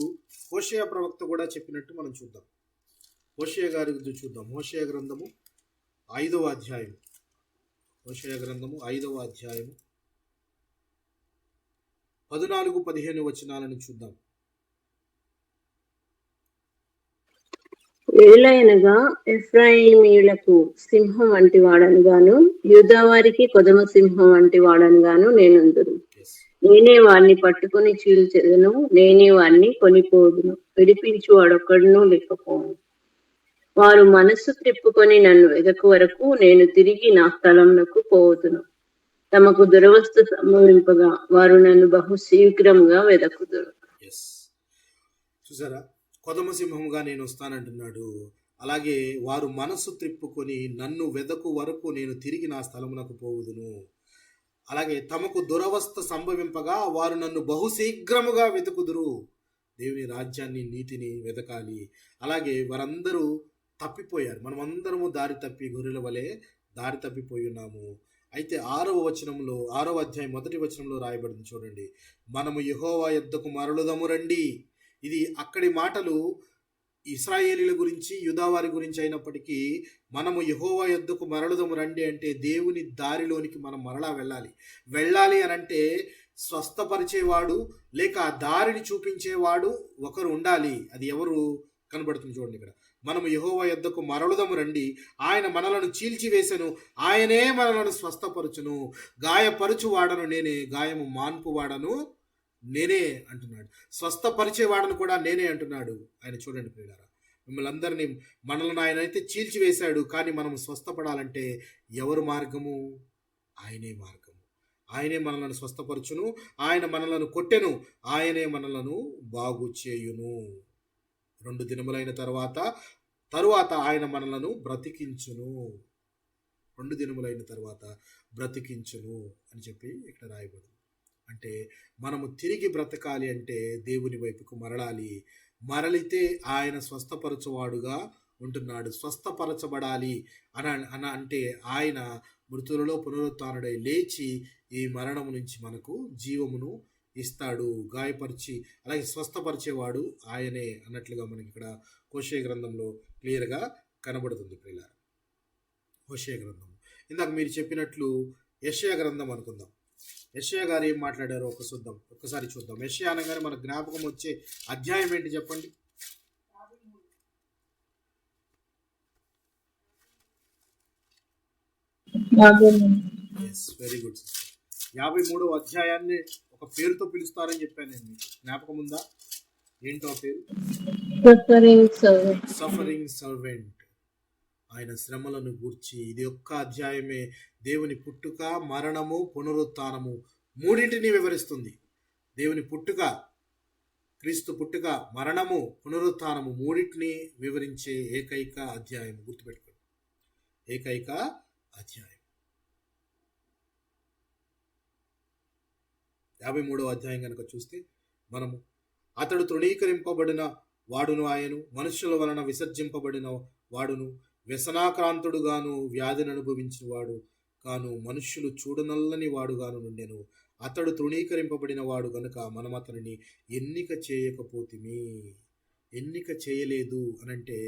హోషేయ ప్రవక్త కూడా చెప్పినట్టు మనం చూద్దాం. హోషేయ గారి గురించి చూద్దాం. హోషేయ గ్రంథము 5వ అధ్యాయం. హోషేయ గ్రంథము 5వ అధ్యాయము 14-15 వచనాలను చూద్దాం. ఏలయనగా ఎఫ్రాయిమీయులకు సింహం వంటి వాడనుగాను, యూదా వారికి కొదమ సింహం వంటి వాడనుగాను నేనుందును. నేనే వారిని పట్టుకుని చీల్చెదను, నేనే వారిని కొనిపోదును, విడిపించు వాడొక్కడును లేకపోను. వారు మనస్సు త్రిప్పుకొని నన్ను వెదకు వరకు నేను తిరిగి నా స్థలంలోకి పోదును. తమకు దురవస్థ సంభవింపగా వారు నన్ను బహు శీఘ్రంగా వెదకుదురు. చూసారా, కొదమ సింహంగా నేను వస్తానంటున్నాడు. అలాగే వారు మనస్సు త్రిప్పుకొని నన్ను వెదకు వరకు నేను తిరిగి నా స్థలమునకు పోవుదును. అలాగే తమకు దురవస్థ సంభవింపగా వారు నన్ను బహుశీఘ్రముగా వెతుకుదురు. దేవుని రాజ్యాన్ని, నీతిని వెతకాలి. అలాగే వారందరూ తప్పిపోయారు. మనమందరము దారి తప్పి గొర్రెల వలె దారి తప్పిపోయి ఉన్నాము. అయితే 6వ వచనంలో, 6వ అధ్యాయం 1వ వచనంలో రాయబడింది చూడండి, మనము యెహోవా యొద్దకు మరలుదము రండి. ఇది అక్కడి మాటలు ఇశ్రాయేలీల గురించి, యూదావారి గురించి అయినప్పటికీ మనము యెహోవా యొద్దకు మరలుదము రండి అంటే దేవుని దారిలోనికి మనం మరలా వెళ్ళాలి అని అంటే స్వస్థపరిచేవాడు లేక ఆ దారిని చూపించేవాడు ఒకరు ఉండాలి. అది ఎవరు కనబడుతుంది చూడండి ఇక్కడ. మనము యెహోవా యొద్దకు మరలుదము రండి, ఆయన మనలను చీల్చివేసెను, ఆయనే మనలను స్వస్థపరచును, గాయపరుచువాడను నేనే, గాయము మాన్పువాడను నేనే అంటున్నాడు. స్వస్థపరిచేవాడను కూడా నేనే అంటున్నాడు ఆయన. చూడండి ప్రియులారా, మిమ్మల్ని అందరినీ, మనల్ని ఆయన అయితే చీల్చివేశాడు, కానీ మనం స్వస్థపడాలంటే ఎవరు మార్గము? ఆయనే మార్గము. ఆయనే మనలను స్వస్థపరచును, ఆయన మనలను కొట్టెను, ఆయనే మనలను బాగు చేయును. 2 దినములైన తరువాత ఆయన మనలను బ్రతికించును. 2 దినములైన తర్వాత బ్రతికించును అని చెప్పి ఇక్కడ రాయబడింది. అంటే మనము తిరిగి బ్రతకాలి అంటే దేవుని వైపుకు మరలితే ఆయన స్వస్థపరచువాడుగా ఉంటున్నాడు. స్వస్థపరచబడాలి అంటే ఆయన మృతులలో పునరుత్థానుడై లేచి ఈ మరణము నుంచి మనకు జీవమును ఇస్తాడు, గాయపరిచి అలాగే స్వస్థపరిచేవాడు ఆయనే అన్నట్లుగా మనకి ఇక్కడ హోషేయ గ్రంథంలో క్లియర్గా కనబడుతుంది ప్రియులారా. హోషేయ గ్రంథం ఇందాక మీరు చెప్పినట్లు యెషయా గ్రంథం అనుకుందాం. యెషయా గారు ఏం మాట్లాడారో ఒక్కసారి చూద్దాం. యెషయా అనగానే మన జ్ఞాపకం వచ్చే అధ్యాయం ఏంటి చెప్పండి? Very good. 53వ అధ్యాయాన్ని ఒక పేరుతో పిలుస్తారని చెప్పాను నేను, జ్ఞాపకం ఉందా? ఏంటో పేరు? Suffering servant. ఆయన శ్రమలను గూర్చి ఇది ఒక్క అధ్యాయమే దేవుని పుట్టుక, మరణము, పునరుత్థానము మూడింటిని వివరిస్తుంది. దేవుని పుట్టుక, క్రీస్తు పుట్టుక, మరణము, పునరుత్థానము మూడింటిని వివరించే ఏకైక అధ్యాయం. గుర్తుపెట్టుకోండి, ఏకైక అధ్యాయం. 53వ అధ్యాయం కనుక చూస్తే మనము అతడు తృణీకరింపబడిన వాడును, ఆయను మనుషుల వలన విసర్జింపబడిన వాడును, వ్యసనాక్రాంతుడుగాను వ్యాధిని అనుభవించిన వాడు కాను, మనుష్యులు చూడనల్లని వాడుగాను నుండెను. అతడు తృణీకరింపబడిన వాడు గనుక మనం అతనిని ఎన్నిక చేయలేదు అనంటే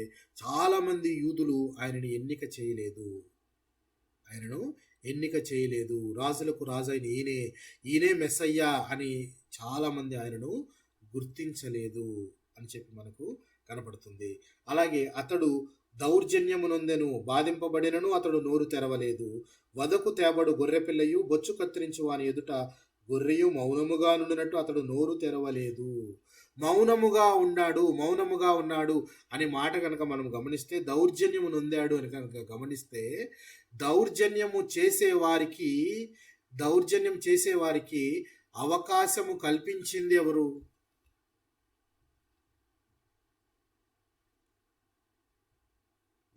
చాలామంది యూదులు ఆయనను ఎన్నిక చేయలేదు. రాజులకు రాజైన ఈయనే మెస్సయ్యా అని చాలామంది ఆయనను గుర్తించలేదు అని చెప్పి మనకు కనపడుతుంది. అలాగే అతడు దౌర్జన్యము నొందెను, బాధింపబడినను అతడు నోరు తెరవలేదు. వదకు తేబడు గొర్రెపిల్లయు బొచ్చు కత్తిరించు వాని ఎదుట గొర్రెయు మౌనముగా నుండినట్టు అతడు నోరు తెరవలేదు. మౌనముగా ఉన్నాడు అనే మాట కనుక మనం గమనిస్తే, దౌర్జన్యము నొందాడు అని కనుక గమనిస్తే, దౌర్జన్యం చేసేవారికి అవకాశము కల్పించింది ఎవరు?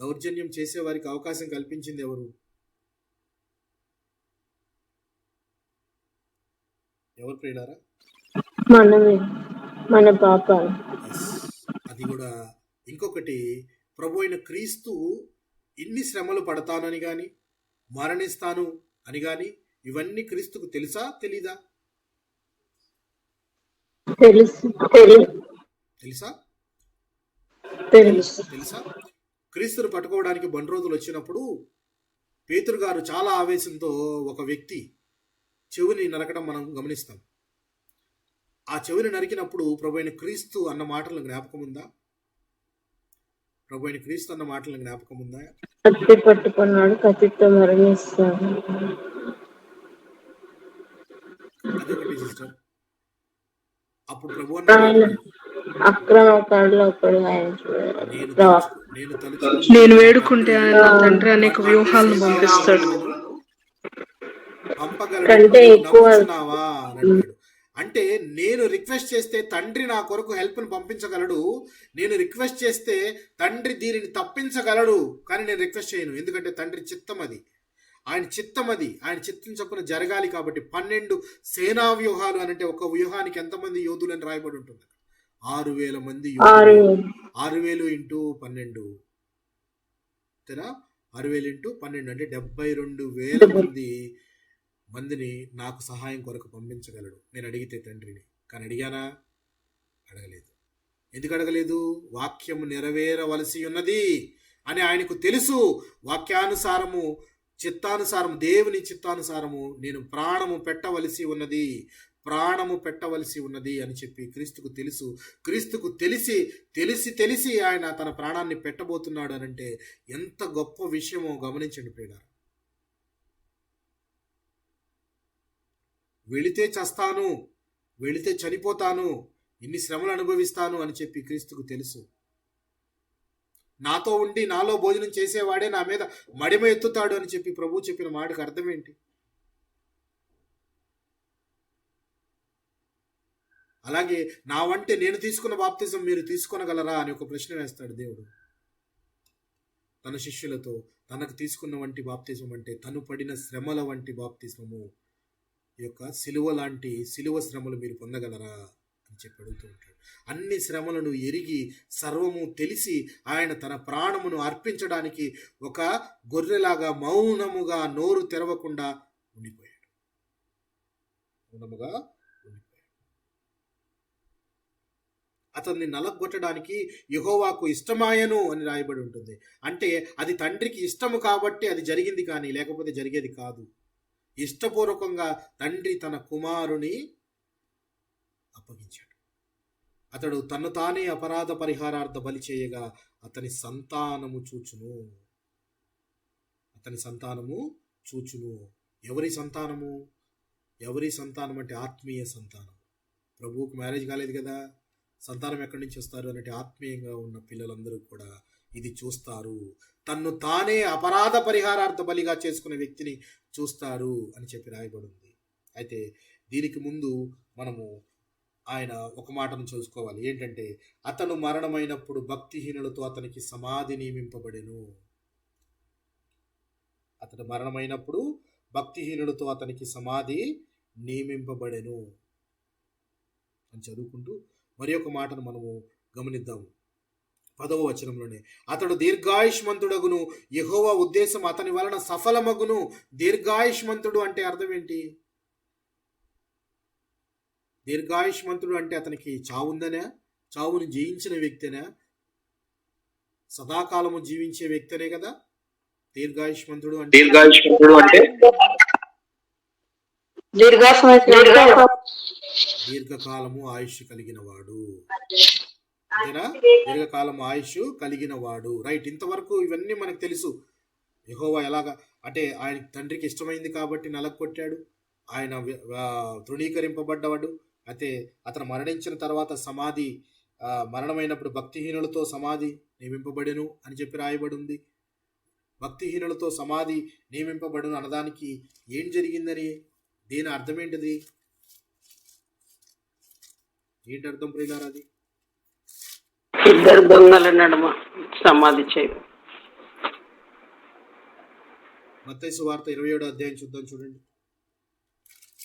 దౌర్జన్యం చేసేవారికి అవకాశం కల్పించింది ఎవరు? ఎవరు ప్రియులారా? మన పాపాలు. కూడా ఇంకొకటి, ప్రభు అయిన క్రీస్తు ఇన్ని శ్రమలు పడతానని కానీ మరణిస్తాను అని కానీ ఇవన్నీ క్రీస్తుకు తెలుసా తెలీదా? తెలుసా? తెలుసా? క్రీస్తును పట్టుకోవడానికి బండి రోజులు వచ్చినప్పుడు పేతురు గారు చాలా ఆవేశంతో ఒక వ్యక్తి చెవిని నరకడం మనం గమనిస్తాం. ఆ చెవిని నరికినప్పుడు ప్రభు అయిన క్రీస్తు అన్న మాటలను జ్ఞాపకం ఉందా? ప్రభు అయిన క్రీస్తు అన్న మాటలను జ్ఞాపకం ఉందా? కత్తి పట్టుకున్నాడు, కత్తితో మరణిస్తాడు. అదొకటి సిస్టర్. అప్పుడు ప్రభు అక్రమకారులు ఒకడు ఆయన నేను వేడుకుంటే ఆయన నా తండ్రి అనేక వ్యూహాలను పంపిస్తాడు. కంటే ఎక్కువ నమ్ముచున్నావా అని అంటాడు. అంటే నేను రిక్వెస్ట్ చేస్తే తండ్రి నా కొరకు హెల్ప్ని పంపించగలడు, నేను రిక్వెస్ట్ చేస్తే తండ్రి దీనిని తప్పించగలడు, కానీ నేను రిక్వెస్ట్ చేయను. ఎందుకంటే తండ్రి చిత్తం అది, ఆయన చిత్తం అది, ఆయన చిత్తం చొప్పున జరగాలి. కాబట్టి 12 సేనా వ్యూహాలు అని అంటే ఒక వ్యూహానికి ఎంతమంది యోధులు అని రాయబడి ఉంటుంది? 6,000 మంది యోధులు. 6,000 ఇంటూ 12 అంతేనా? 6,000 ఇంటూ 12 అంటే 72,000 మందిని నాకు సహాయం కొరకు పంపించగలడు నేను అడిగితే తండ్రిని. కానీ అడిగానా? అడగలేదు. ఎందుకు అడగలేదు? వాక్యము నెరవేరవలసి ఉన్నది అని ఆయనకు తెలుసు. వాక్యానుసారము, చిత్తానుసారము, దేవుని చిత్తానుసారము నేను ప్రాణము పెట్టవలసి ఉన్నది, ప్రాణము పెట్టవలసి ఉన్నది అని చెప్పి క్రీస్తుకు తెలుసు. క్రీస్తుకు తెలిసి ఆయన తన ప్రాణాన్ని పెట్టబోతున్నాడు అనంటే ఎంత గొప్ప విషయమో గమనించండి ప్రియులారా. వెళితే చస్తాను, వెళితే చనిపోతాను, ఇన్ని శ్రమలు అనుభవిస్తాను అని చెప్పి క్రీస్తుకు తెలుసు. నాతో ఉండి నాలో భోజనం చేసేవాడే నా మీద మడిమ ఎత్తుతాడు అని చెప్పి ప్రభు చెప్పిన మాటకు అర్థం ఏంటి? అలాగే నా వంటే నేను తీసుకున్న బాప్తిజం మీరు తీసుకొనగలరా అని ఒక ప్రశ్న వేస్తాడు దేవుడు తన శిష్యులతో. తనకు తీసుకున్న వంటి బాప్తిజం అంటే తను పడిన శ్రమల వంటి బాప్తిజము, ఈ యొక్క సిలువ శ్రమలు మీరు పొందగలరా అని చెప్పి అడుగుతూ ఉంటాడు. అన్ని శ్రమలను ఎరిగి సర్వము తెలిసి ఆయన తన ప్రాణమును అర్పించడానికి ఒక గొర్రెలాగా మౌనముగా నోరు తెరవకుండా ఉండిపోయాడు. అతన్ని నలగొట్టడానికి యెహోవాకు ఇష్టమాయను అని రాయబడి ఉంటుంది. అంటే అది తండ్రికి ఇష్టము కాబట్టి అది జరిగింది, కానీ లేకపోతే జరిగేది కాదు. ఇష్టపూర్వకంగా తండ్రి తన కుమారుని అప్పగించాడు. అతడు తను తానే అపరాధ పరిహారార్థ బలి చేయగా అతని సంతానము చూచును. ఎవరి సంతానము? ఎవరి సంతానం అంటే ఆత్మీయ సంతానం. ప్రభువుకు మ్యారేజ్ కాలేదు కదా, సంతానం ఎక్కడి నుంచి వస్తారు అంటే ఆత్మీయంగా ఉన్న పిల్లలందరూ కూడా ఇది చూస్తారు. తన్ను తానే అపరాధ పరిహారార్థ బలిగా చేసుకునే వ్యక్తిని చూస్తారు అని చెప్పి రాయబడింది. అయితే దీనికి ముందు మనము ఆయన ఒక మాటను చూసుకోవాలి. ఏంటంటే అతను మరణమైనప్పుడు భక్తిహీనులతో అతనికి సమాధి నియమింపబడెను. అతను మరణమైనప్పుడు భక్తిహీనులతో అతనికి సమాధి నియమింపబడెను అని చదువుకుంటూ మరి ఒక మాటను మనము గమనిద్దాము. 10వ వచనంలోనే అతడు దీర్ఘాయుష్మంతుడగును, యెహోవా ఉద్దేశం అతని వలన సఫలమగును. దీర్ఘాయుష్మంతుడు అంటే అర్థం ఏంటి? దీర్ఘాయుష్మంతుడు అంటే అతనికి చావుందనే, చావును జయించిన వ్యక్తినే, సదాకాలము జీవించే వ్యక్తినే కదా దీర్ఘాయుష్మంతుడు అంటే. దీర్ఘకాలము ఆయుష్ కలిగిన వాడు, దీర్ఘకాలం ఆయుష్ కలిగిన వాడు. రైట్. ఇంతవరకు ఇవన్నీ మనకు తెలుసు. యెహోవా ఎలాగా అంటే ఆయన తండ్రికి ఇష్టమైంది కాబట్టి నలగొట్టాడు, ఆయన తృణీకరింపబడ్డవాడు. అయితే అతను మరణించిన తర్వాత సమాధి, మరణమైనప్పుడు భక్తిహీనులతో సమాధి నియమింపబడెను అని చెప్పి రాయబడి ఉంది. భక్తిహీనులతో సమాధి నియమింపబడును అనడానికి ఏం జరిగిందని, దీని అర్థం ఏంటిది? ఏంటి అర్థం ప్రియులారా? అది ఇద్దరు దొంగల నడుమ సమాధి చేయడం. మత్తయి సువార్త 27వ అధ్యాయం చూద్దాం. చూడండి,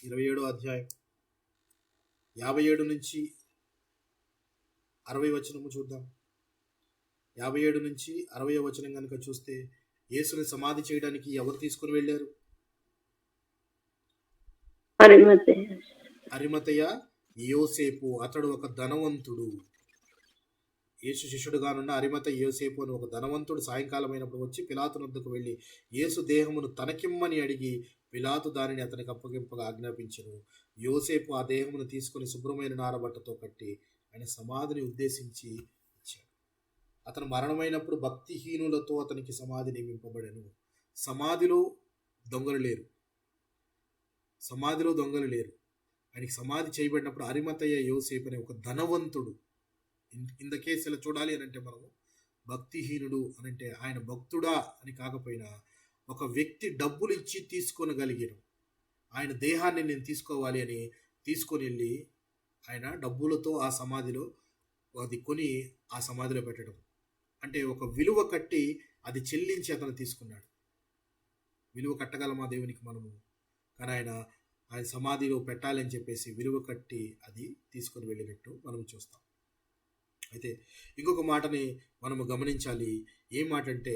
27వ అధ్యాయం 57 నుంచి 60 వచనము చూద్దాం. 57 నుంచి 60వ వచనం కనుక చూస్తే యేసుని సమాధి చేయడానికి ఎవరు తీసుకుని వెళ్ళారు? అరిమతయ యోసేపు. అతడు ఒక ధనవంతుడు. యేసు శిష్యుడుగానున్న అరిమతయ యోసేపు అని ఒక ధనవంతుడు సాయంకాలం అయినప్పుడు వచ్చి పిలాతు వద్దకు వెళ్ళి యేసు దేహమును తనకిమ్మని అడిగి పిలాతు దానిని అతనికి అప్పగింపగా ఆజ్ఞాపించెను. యోసేపు ఆ దేహమును తీసుకుని శుభ్రమైన నారబట్టతో కట్టి ఆయన సమాధిని ఉద్దేశించి ఇచ్చాడు. అతను మరణమైనప్పుడు భక్తిహీనులతో అతనికి సమాధి నియమింపబడెను. సమాధిలో దొంగలు లేరు. ఆయనకి సమాధి చేయబడినప్పుడు అరిమతయ యోసేపు అనే ఒక ధనవంతుడు. ఇంత కేసులో చూడాలి అని అంటే మనము భక్తిహీనుడు అని అంటే ఆయన భక్తుడా అని కాకపోయినా ఒక వ్యక్తి డబ్బులు ఇచ్చి తీసుకొనగలిగారు. ఆయన దేహాన్ని నేను తీసుకోవాలి అని తీసుకొని వెళ్ళి ఆయన డబ్బులతో ఆ సమాధిలో అది కొని ఆ సమాధిలో పెట్టడం అంటే ఒక విలువ కట్టి అది చెల్లించి అతను తీసుకున్నాడు. విలువ కట్టగలమా దేవునికి మనము? కానీ ఆయన సమాధిలో పెట్టాలని చెప్పేసి విలువ కట్టి అది తీసుకొని వెళ్ళినట్టు మనం చూస్తాం. అయితే ఇంకొక మాటని మనము గమనించాలి. ఏం మాట అంటే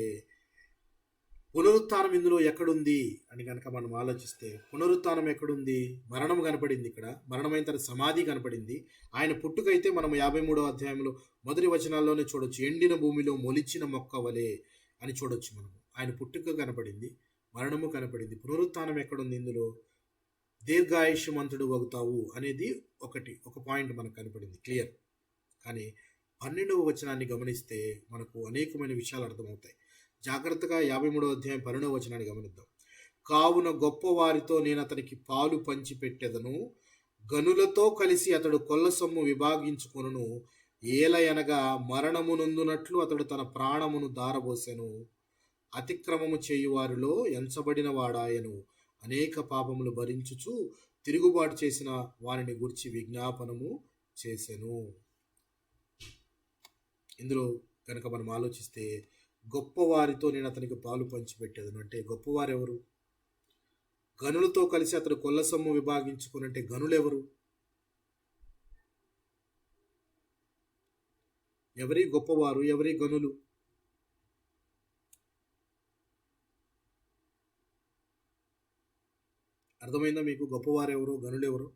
పునరుత్థానం ఇందులో ఎక్కడుంది అని కనుక మనం ఆలోచిస్తే పునరుత్థానం ఎక్కడుంది? మరణం కనపడింది. ఇక్కడ మరణమైన తర్వాత సమాధి కనపడింది. ఆయన పుట్టుకైతే మనం 53వ అధ్యాయంలో మొదటి వచనాల్లోనే చూడొచ్చు. ఎండిన భూమిలో మొలిచిన మొక్క వలె అని చూడొచ్చు మనము. ఆయన పుట్టుక కనపడింది, మరణము కనపడింది. పునరుత్థానం ఎక్కడుంది? ఇందులో దీర్ఘాయుష్యమంతుడు అవుతావు అనేది ఒక పాయింట్ మనకు కనపడింది, క్లియర్. కానీ 12వ వచనాన్ని గమనిస్తే మనకు అనేకమైన విషయాలు అర్థమవుతాయి. జాగ్రత్తగా 53వ అధ్యాయం 12వ వచనాన్ని గమనిద్దాం. కావున గొప్పవారితో నేను అతనికి పాలు పంచి పెట్టెదను, గనులతో కలిసి అతడు కొల్ల సొమ్ము విభాగించుకొనును. ఏలయనగా మరణమునందునట్లు అతడు తన ప్రాణమును దారబోసెను. అతిక్రమము చేయువారిలో ఎంచబడిన వాడాయను. అనేక పాపములు భరించుచు తిరుగుబాటు చేసిన వారిని గురించి విజ్ఞాపనము చేసెను. ఇందులో కనుక మనం ఆలోచిస్తే గొప్పవారితో నేను అతనికి పాలు పంచిపెట్టేదను అంటే గొప్పవారు ఎవరు? గనులతో కలిసి అతడు కొల్ల సొమ్ము విభాగించుకుని అంటే గనులెవరు? ఎవరి గొప్పవారు, ఎవరి గనులు? అర్థమైందా మీకు? గొప్పవారు ఎవరు, గనులు ఎవరు?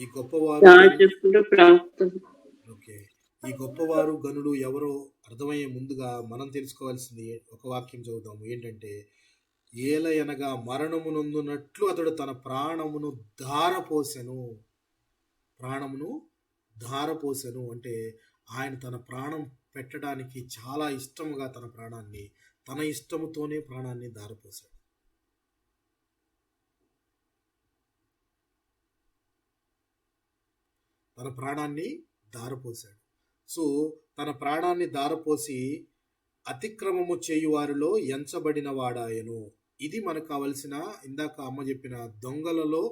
ఈ గొప్పవారు ఓకే, ఈ గొప్పవారు గనులు ఎవరో అర్థమయ్యే ముందుగా మనం తెలుసుకోవాల్సింది ఒక వాక్యం చదువుదాము. ఏంటంటే ఏలయనగా మరణమునందునట్లు అతడు తన ప్రాణమును ధారపోసెను అంటే ఆయన తన ప్రాణం పెట్టడానికి చాలా ఇష్టముగా తన ఇష్టముతోనే ప్రాణాన్ని ధారపోసాడు. సో తన ప్రాణాన్ని ధారపోసి అతిక్రమము చేయువారిలో ఎంచబడిన వాడాయను. ఇది మనకు కావలసిన, ఇందాక అమ్మ చెప్పిన దొంగలలో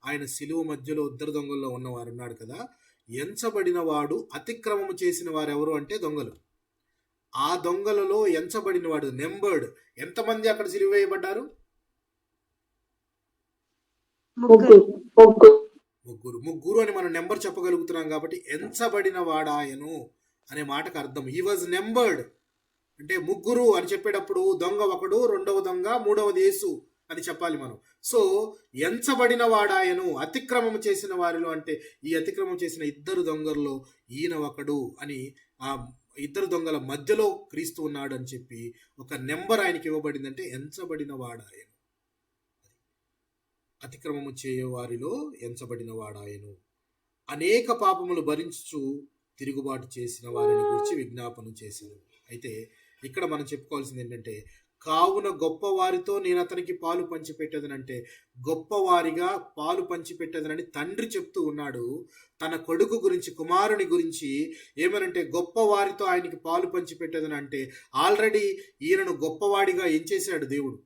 ఆయన సిలువ మధ్యలో ఇద్దరు దొంగల్లో ఉన్నవారు ఉన్నాడు కదా, ఎంచబడిన వాడు. అతిక్రమము చేసిన వారు ఎవరు అంటే దొంగలు. ఆ దొంగలలో ఎంచబడిన వాడు, నెంబర్డ్. ఎంతమంది అక్కడ సిలువ వేయబడ్డారు? ముగ్గురు అని మనం నెంబర్ చెప్పగలుగుతున్నాం కాబట్టి ఎంచబడిన వాడాయను అనే మాటకు అర్థం హీ వాజ్ నెంబర్డ్ అంటే ముగ్గురు అని చెప్పేటప్పుడు దొంగ ఒకడు, రెండవ దొంగ, మూడవది యేసు అని చెప్పాలి మనం. సో ఎంచబడిన వాడాయను, అతిక్రమం చేసిన వారిలో అంటే ఈ అతిక్రమం చేసిన ఇద్దరు దొంగల్లో ఈయన ఒకడు అని, ఆ ఇద్దరు దొంగల మధ్యలో క్రీస్తు ఉన్నాడు అని చెప్పి ఒక నెంబర్ ఆయనకి ఇవ్వబడింది. అంటే ఎంచబడిన వాడాయను, అతిక్రమము చేయవారిలో ఎంచబడిన వాడాయను. అనేక పాపములు భరించుచు తిరుగుబాటు చేసిన వారిని గురించి విజ్ఞాపనం చేశాను. అయితే ఇక్కడ మనం చెప్పుకోవాల్సింది ఏంటంటే కావున గొప్పవారితో నేను అతనికి పాలు పంచిపెట్టేదనంటే గొప్పవారిగా పాలు పంచిపెట్టేదనని తండ్రి చెప్తూ ఉన్నాడు తన కొడుకు గురించి, కుమారుని గురించి. ఏమనంటే గొప్పవారితో ఆయనకి పాలు పంచిపెట్టేదని అంటే ఆల్రెడీ ఈయనను గొప్పవాడిగా ఏం చేశాడు దేవుడు.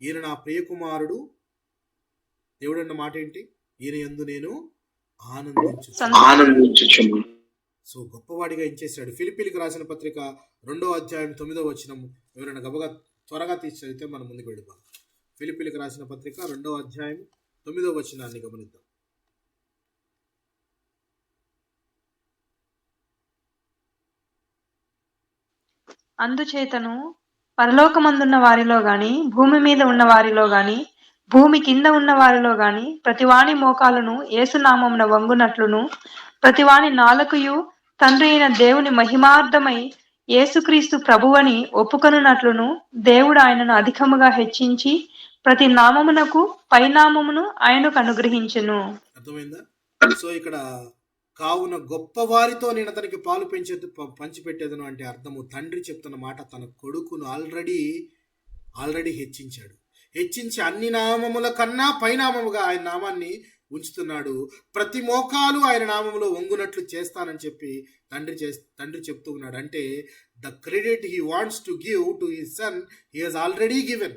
ఈయన నా ప్రియకుమారుడు, దేవుడు అన్న మాట ఏంటి? ఈయన యందు నేను ఆనందించుచున్నాను. సో గొప్పవాడిగా ఏం చేశాడు? ఫిలిప్పీలకు రాసిన పత్రిక 2వ అధ్యాయం 9వ వచనం ఎవరైనా త్వరగా తీసి చదివితే మనం ముందుకు వెళ్ళిపోతాం. ఫిలిప్పీలకు రాసిన పత్రిక 2వ అధ్యాయం 9వ వచనాన్ని గమనిద్దాం. అందుచేతను పరలోకమందున్న వారిలో గాని, భూమి మీద ఉన్న వారిలో గాని, భూమి కింద ఉన్న వారిలో గాని ప్రతివాని మోకాలును యేసునామమున వంగునట్లును, ప్రతివాని నాలుకయు తండ్రి అయిన దేవుని మహిమార్థమై యేసుక్రీస్తు ప్రభువని ఒప్పుకొనున్నట్లును దేవుడు ఆయనను అధికముగా హెచ్చించి ప్రతి నామమునకు పైనామమును ఆయనకు అనుగ్రహించెను. అర్థమైందా? సో ఇక్కడ కావున గొప్ప వారితో నేను అతనికి పాలు పంచిపెట్టేదను అంటే అర్థము, తండ్రి చెప్తున్న మాట తన కొడుకును ఆల్రెడీ హెచ్చించాడు. హెచ్చించి అన్ని నామముల కన్నా పైనామముగా ఆయన నామాన్ని ఉంచుతున్నాడు. ప్రతి మోకాలు ఆయన నామములో వంగునట్లు చేస్తానని చెప్పి తండ్రి చెప్తూ ఉన్నాడు. అంటే the credit he wants to give to his son he has already given.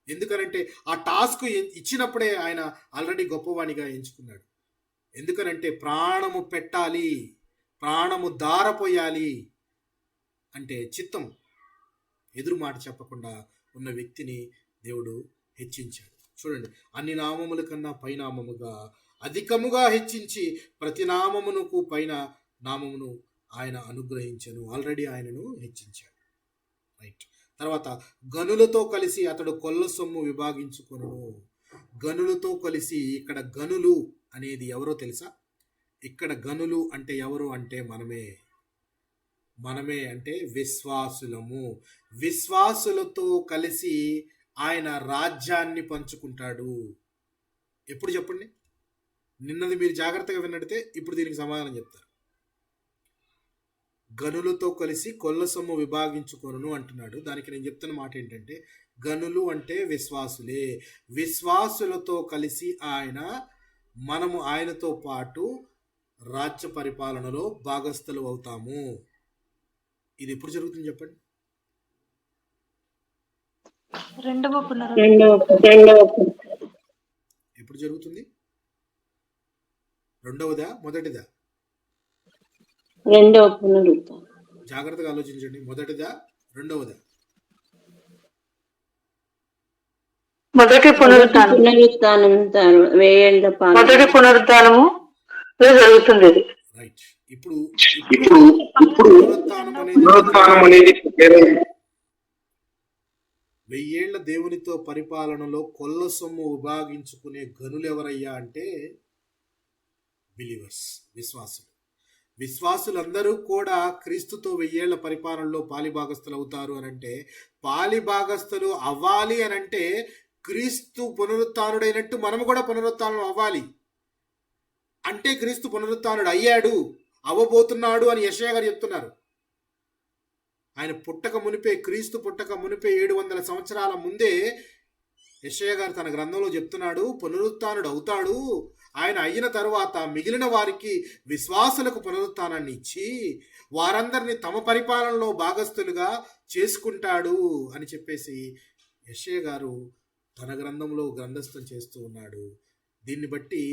ఎందుకనంటే ఆ టాస్క్ ఇచ్చినప్పుడే ఆయన ఆల్రెడీ గొప్పవాణిగా ఎంచుకున్నాడు. ఎందుకనంటే ప్రాణము పెట్టాలి, ప్రాణము దారపోయాలి అంటే చిత్తం, ఎదురు మాట చెప్పకుండా ఉన్న వ్యక్తిని దేవుడు హెచ్చించాడు. చూడండి, అన్ని నామముల కన్నా పైనామముగా అధికముగా హెచ్చించి ప్రతి నామమునకు పైన నామమును ఆయన అనుగ్రహించను. ఆల్రెడీ ఆయనను హెచ్చించాడు. రైట్. తర్వాత గనులతో కలిసి అతడు కొల్ల సొమ్ము విభాగించుకొను. గనులతో కలిసి, ఇక్కడ గనులు అనేది ఎవరో తెలుసా? ఇక్కడ గనులు అంటే ఎవరు అంటే మనమే అంటే విశ్వాసులము. విశ్వాసులతో కలిసి ఆయన రాజ్యాన్ని పంచుకుంటాడు. ఎప్పుడు చెప్పండి? నిన్నది మీరు జాగ్రత్తగా విన్నట్టే ఇప్పుడు దీనికి సమాధానం చెప్తారు. గనులతో కలిసి కొల్ల సొమ్ము విభాగించుకొను అంటున్నాడు. దానికి నేను చెప్తున్న మాట ఏంటంటే, గనులు అంటే విశ్వాసులే. విశ్వాసులతో కలిసి మనము ఆయనతో పాటు రాజ్య పరిపాలనలో భాగస్థులు అవుతాము. ఇది ఎప్పుడు జరుగుతుంది చెప్పండి? ఎప్పుడు జరుగుతుంది? రెండవదా మొదటిదా? రెండవ పునరుత్థానం. జాగ్రత్తగా ఆలోచించండి. మొదటిదా రెండవదా? మొదటి పునరుత్థానం. మొదటి పునరుత్థానము జరుగుతుంది. రైట్. ఇప్పుడు పునరుత్థానం అనేది 1000 దేవునితో పరిపాలనలో కొల్ల సొమ్ము విభాగించుకునే గనులు ఎవరయ్యా అంటే బిలీవర్స్, విశ్వాసులు. విశ్వాసులందరూ కూడా క్రీస్తుతో 1000 పరిపాలనలో పాలిభాగస్తులు అవుతారు అనంటే, పాలిభాగస్తులు అవ్వాలి అనంటే క్రీస్తు పునరుత్థానుడైనట్టు మనము కూడా పునరుత్థానం అవ్వాలి. అంటే క్రీస్తు పునరుత్థానుడు అయ్యాడు, అవ్వబోతున్నాడు అని యెషయా గారు చెప్తున్నారు. ఆయన పుట్టక మునిపే, క్రీస్తు పుట్టక మునిపే 700 సంవత్సరాల ముందే యెషయా గారు తన గ్రంథంలో చెప్తున్నాడు, పునరుత్థానుడు అవుతాడు. ఆయన అయిన తరువాత మిగిలిన వారికి, విశ్వాసులకు పునరుత్థానాన్ని ఇచ్చి వారందరినీ తమ పరిపాలనలో భాగస్థులుగా చేసుకుంటాడు అని చెప్పేసి యెషయా గారు తన గ్రంథంలో గ్రంథస్థం చేస్తూ ఉన్నాడు. దీన్ని బట్టి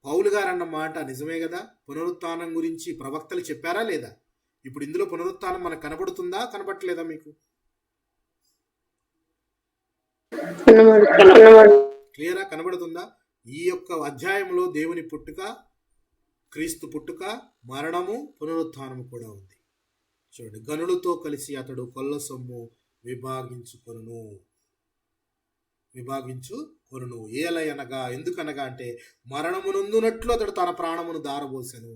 పౌలు గారు అన్న మాట నిజమే కదా? పునరుత్థానం గురించి ప్రవక్తలు చెప్పారా లేదా? ఇప్పుడు ఇందులో పునరుత్థానం మనకు కనబడుతుందా, కనబడట్లేదా? మీకు క్లియరా? కనబడుతుందా? ఈ యొక్క అధ్యాయంలో దేవుని పుట్టుక, క్రీస్తు పుట్టుక, మరణము, పునరుత్థానము కూడా ఉంది. చూడండి, గనులతో కలిసి అతడు కొల్ల సొమ్ము విభాగించుకొను. ఏలయనగా, ఎందుకనగా అంటే మరణము నొందునట్లు అతడు తన ప్రాణమును దారబోసెను.